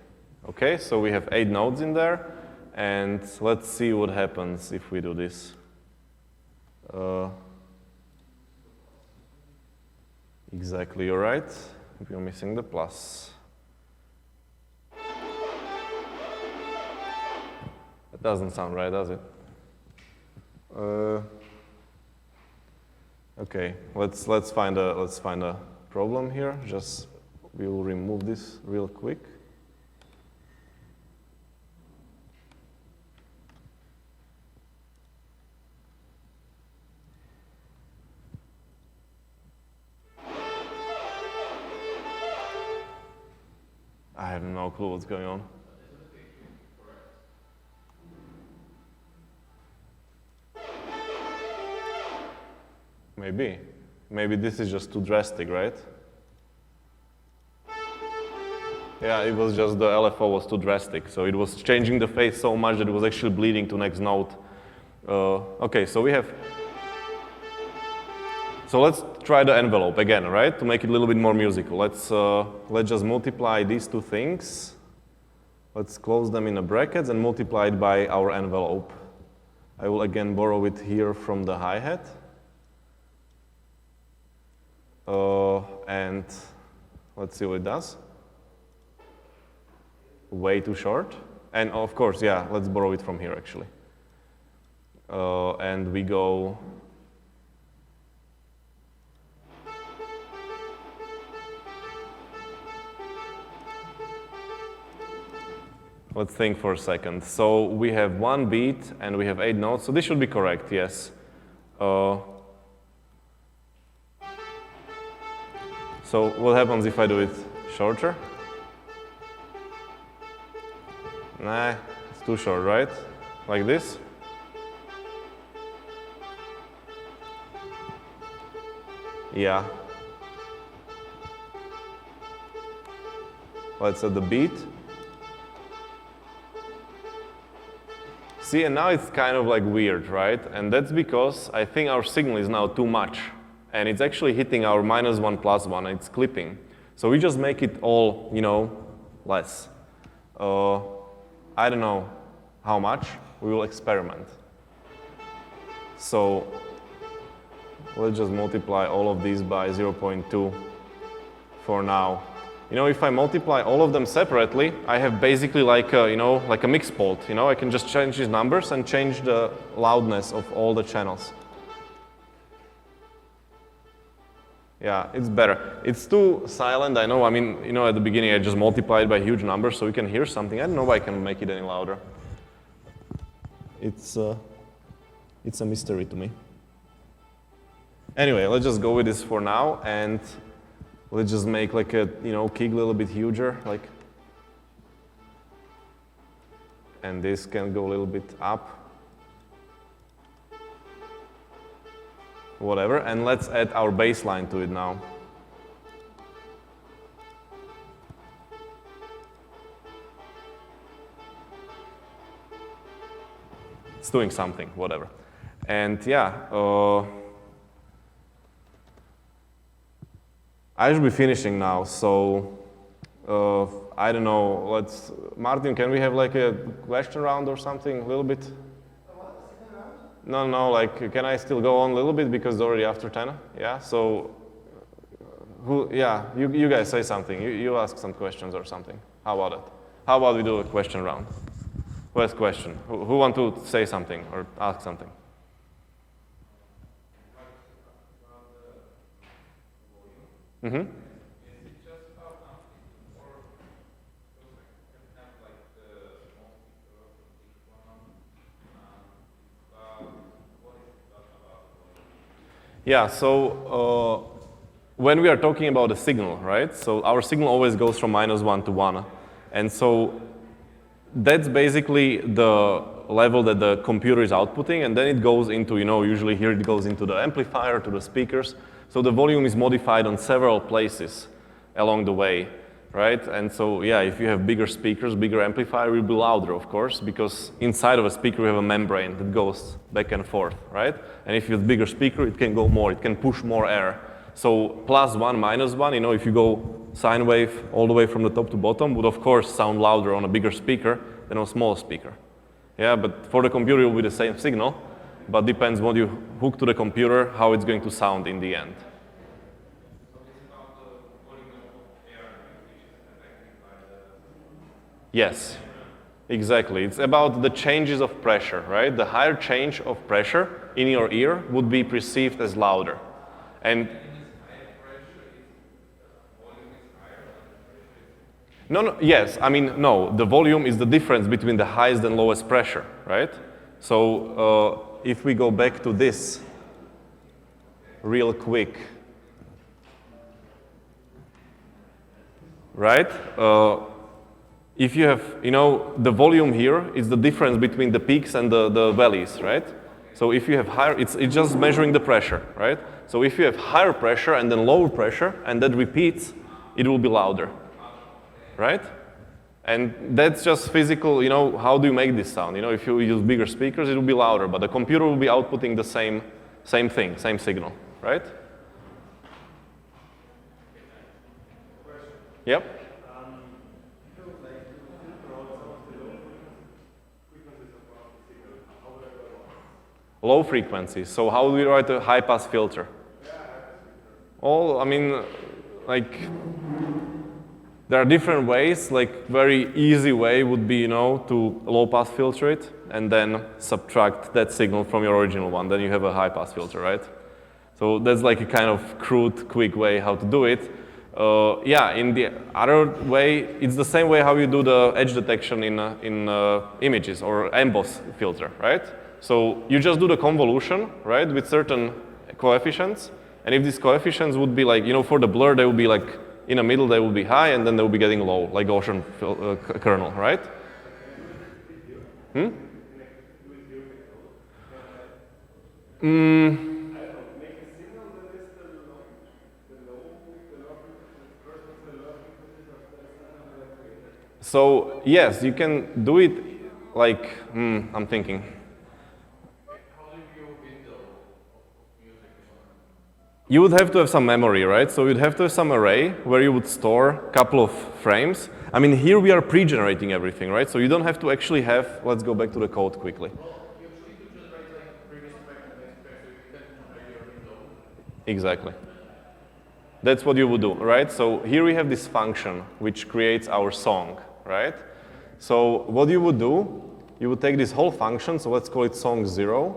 Okay, so we have 8 notes in there, and let's see what happens if we do this. Exactly, you're right. We're missing the plus. That doesn't sound right, does it? Okay, let's find a problem here. Just we'll remove this real quick. I have no clue what's going on. Maybe this is just too drastic, right? Yeah, it was just the LFO was too drastic, so it was changing the phase so much that it was actually bleeding to next note. Okay, so we have. So let's try the envelope again, right? To make it a little bit more musical. Let's just multiply these 2 things. Let's close them in a brackets and multiply it by our envelope. I will again borrow it here from the hi-hat. And let's see what it does. Way too short. And of course, yeah, let's borrow it from here actually. And we go. Let's think for a second. So we have 1 beat and we have 8 notes. So this should be correct, yes. So what happens if I do it Shorter? Nah, it's too short, right? Like this? Yeah. Let's add the beat. See, and now it's kind of like weird, right? And that's because I think our signal is now too much. And it's actually hitting our -1, +1, and it's clipping. So we just make it all, less. I don't know how much. We will experiment. So let's just multiply all of these by 0.2 for now. If I multiply all of them separately, I have basically like a mix pult. I can just change these numbers and change the loudness of all the channels. Yeah, it's better. It's too silent, I know. I mean, at the beginning I just multiplied by huge numbers so we can hear something. I don't know if I can make it any louder. It's a mystery to me. Anyway, let's just go with this for now, and let's just make like a, kick a little bit huger, like. And this can go a little bit up. Whatever, and let's add our bass line to it now. It's doing something, whatever. And yeah, I should be finishing now, so I don't know, Martin, can we have like a question round or something, a little bit? No, like, can I still go on a little bit because it's already after 10? Yeah, so, you guys say something. You ask some questions or something. How about it? How about we do a question round? Who has a question? Who want to say something or ask something? Mm-hmm. Yeah, so when we are talking about a signal, right? So our signal always goes from -1 to 1. And so that's basically the level that the computer is outputting, and then it goes into, usually here it goes into the amplifier, to the speakers. So the volume is modified on several places along the way, right? And so, yeah, if you have bigger speakers, bigger amplifier, it will be louder, of course, because inside of a speaker we have a membrane that goes back and forth, right? And if you have a bigger speaker, it can go more, it can push more air. So +1, -1, if you go sine wave all the way from the top to bottom, would of course sound louder on a bigger speaker than on a small speaker. Yeah, but for the computer it will be the same signal, but depends what you hook to the computer, how it's going to sound in the end. Yes, exactly. It's about the changes of pressure, right? The higher change of pressure in your ear would be perceived as louder. And no, yes, I mean, no, the volume is the difference between the highest and lowest pressure, right? So if we go back to this real quick, right? If you have, the volume here is the difference between the peaks and the valleys, right? So if you have higher, it's just measuring the pressure, right? So if you have higher pressure and then lower pressure, and that repeats, it will be louder, right? And that's just physical, how do you make this sound? If you use bigger speakers, it will be louder, but the computer will be outputting the same thing, same signal, right? Yep. Low frequencies. So how do we write a high-pass filter? There are different ways. Like very easy way would be, to low-pass filter it and then subtract that signal from your original one. Then you have a high-pass filter, right? So that's like a kind of crude, quick way how to do it. In the other way, it's the same way how you do the edge detection in images or emboss filter, right? So you just do the convolution, right, with certain coefficients. And if these coefficients would be like, for the blur, they would be like in the middle they will be high, and then they will be getting low, like Gaussian kernel, right? So yes, you can do it like, I'm thinking. You would have to have some memory, right? So you'd have to have some array where you would store a couple of frames. I mean, here we are pre-generating everything, right? So you don't have to actually have, let's go back to the code quickly. Exactly. That's what you would do, right? So here we have this function which creates our song, right? So what you would do, you would take this whole function, so let's call it song0.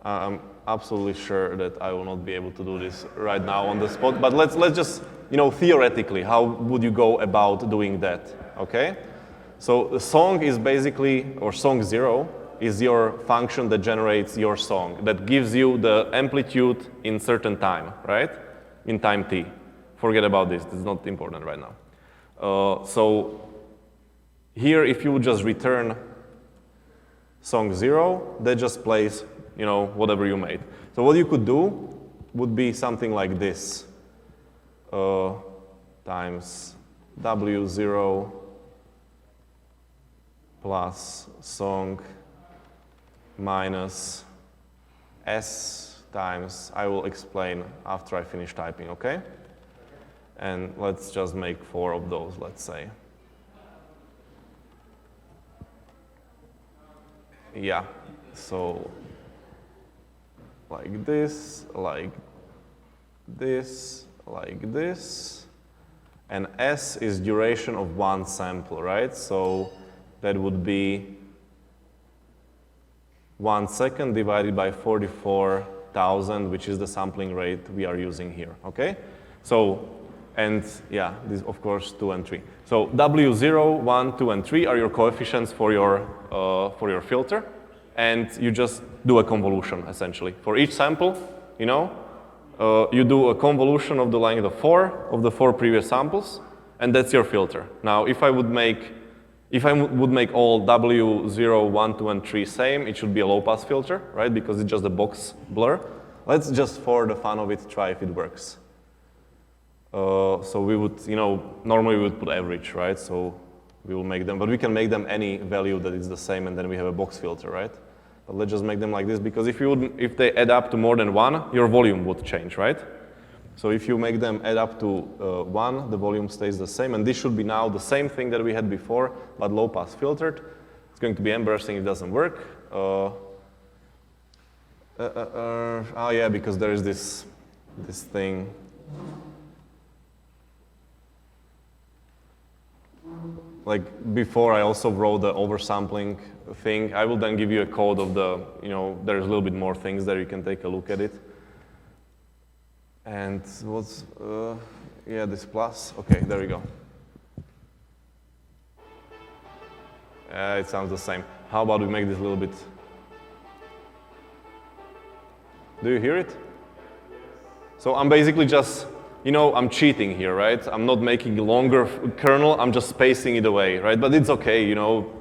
I'm absolutely sure that I will not be able to do this right now on the spot, but let's just, theoretically, how would you go about doing that, okay? So the song is basically, or song0 is your function that generates your song, that gives you the amplitude in certain time, right? In time t. Forget about this, it's not important right now. So here, if you would just return song0, that just plays, whatever you made. So what you could do would be something like this, times W0 plus song minus S times, I will explain after I finish typing, okay? And let's just make 4 of those, let's say. Yeah, so like this, like this, like this. And S is duration of one sample, right? So that would be 1 second divided by 44,000, which is the sampling rate we are using here, okay? So, and yeah, this of course 2 and 3. So W0, 1, 2, and 3 are your coefficients for your filter, and you just do a convolution essentially. For each sample, you do a convolution of the length of 4 of the 4 previous samples, and that's your filter. Now, if I would make all W0, 1, 2, and 3 same, it should be a low-pass filter, right? Because it's just a box blur. Let's just, for the fun of it, try if it works. So we would, normally we would put average, right? So we will make them, but we can make them any value that is the same, and then we have a box filter, right? But let's just make them like this, because if they add up to more than 1, your volume would change, right? So if you make them add up to 1, the volume stays the same, and this should be now the same thing that we had before, but low-pass filtered. It's going to be embarrassing if it doesn't work. Oh yeah, because there is this thing. Like before, I also wrote the oversampling thing. I will then give you a code of the, there's a little bit more things there. You can take a look at it. And what's, yeah, this plus. Okay, there we go. It sounds the same. How about we make this a little bit? Do you hear it? So I'm basically just, I'm cheating here, right? I'm not making a longer kernel, I'm just spacing it away, right? But it's okay,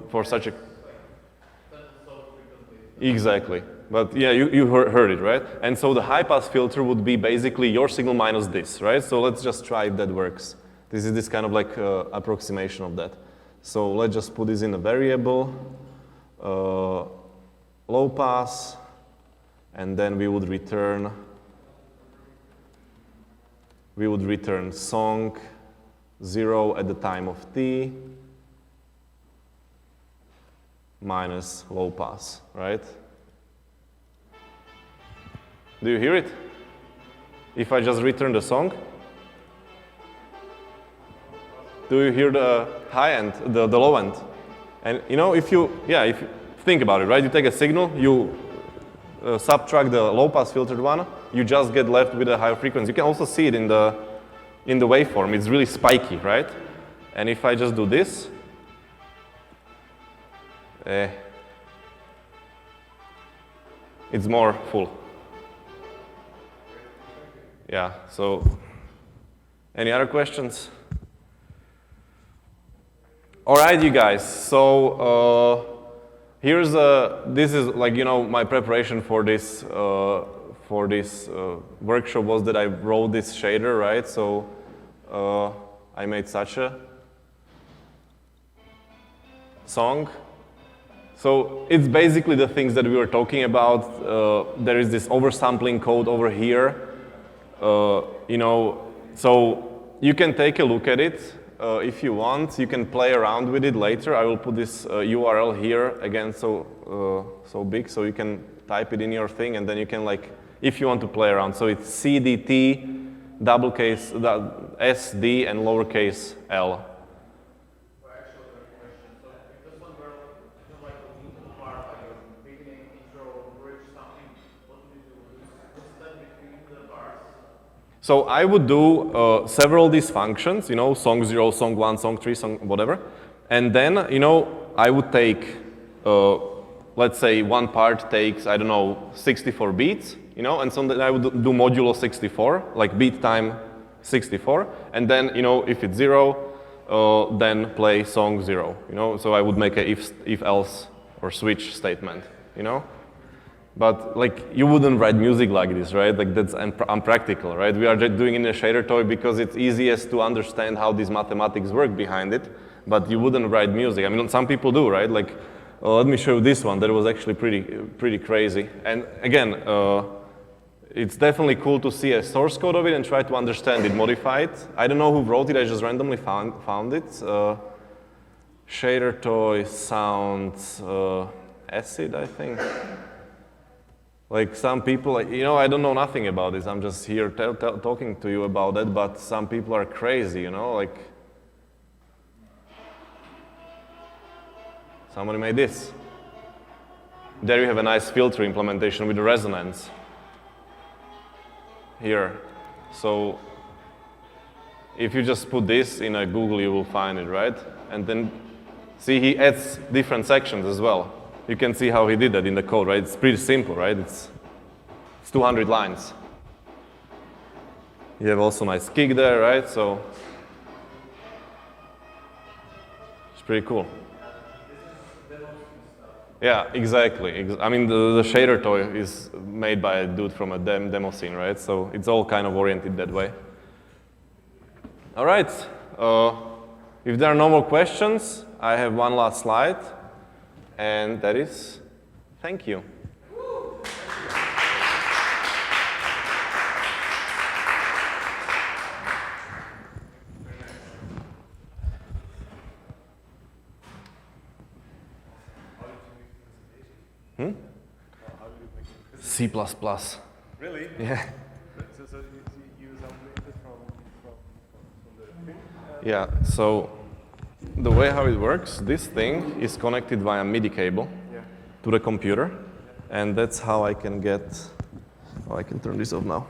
for such a... Exactly. But yeah, you heard it, right? And so the high-pass filter would be basically your signal minus this, right? So let's just try if that works. This is this kind of like approximation of that. So let's just put this in a variable, low pass, and then we would return song 0 at the time of t minus low pass, right? Do you hear it? If I just return the song? Do you hear the high end, the low end? And if you think about it, right? You take a signal, you subtract the low pass filtered one, you just get left with a higher frequency. You can also see it in the waveform. It's really spiky, right? And if I just do this, it's more full. Yeah, so Any other questions? All right, you guys. So this is like, you know, my preparation for this workshop was that I wrote this shader, right? So I made such a song. So it's basically the things that we were talking about. There is this oversampling code over here. You know, so you can take a look at it if you want. You can play around with it later. I will put this URL here again, so big, so you can type it in your thing, and then you can, like, if you want to play around. So it's CDT, double-case, SD, and lowercase l. So I would do several of these functions, you know, song 0, song 1, song 3, song whatever. And then, you know, I would take, let's say one part takes, I don't know, 64 beats, you know, and so then I would do modulo 64, like beat time 64. And then, you know, if it's 0, then play song 0, you know. So I would make a if else or switch statement, you know. But like, you wouldn't write music like this, right? Like, that's unpractical, right? We are just doing it in a shader toy because it's easiest to understand how these mathematics work behind it. But you wouldn't write music. I mean, some people do, right? Like, let me show you this one. That was actually pretty crazy. And again, it's definitely cool to see a source code of it and try to understand it, modify it. I don't know who wrote it. I just randomly found it. Shader toy sounds acid, I think. Like, some people, like, you know, I don't know nothing about this. I'm just here talking to you about it, but some people are crazy, you know, like, somebody made this. There you have a nice filter implementation with the resonance here. So if you just put this in a Google, you will find it, right? And then see, he adds different sections as well. You can see how he did that in the code, right? It's pretty simple, right? It's 200 lines. You have also nice kick there, right? So it's pretty cool. Yeah, exactly. I mean, the shader toy is made by a dude from a demo scene, right? So it's all kind of oriented that way. All right. If there are no more questions, I have one last slide. And that is, thank you. C++. Really? Yeah. So you use oscillators from the thing? Yeah, so the way how it works, this thing is connected via MIDI cable to the computer, and that's how I can get, oh, I can turn this off now.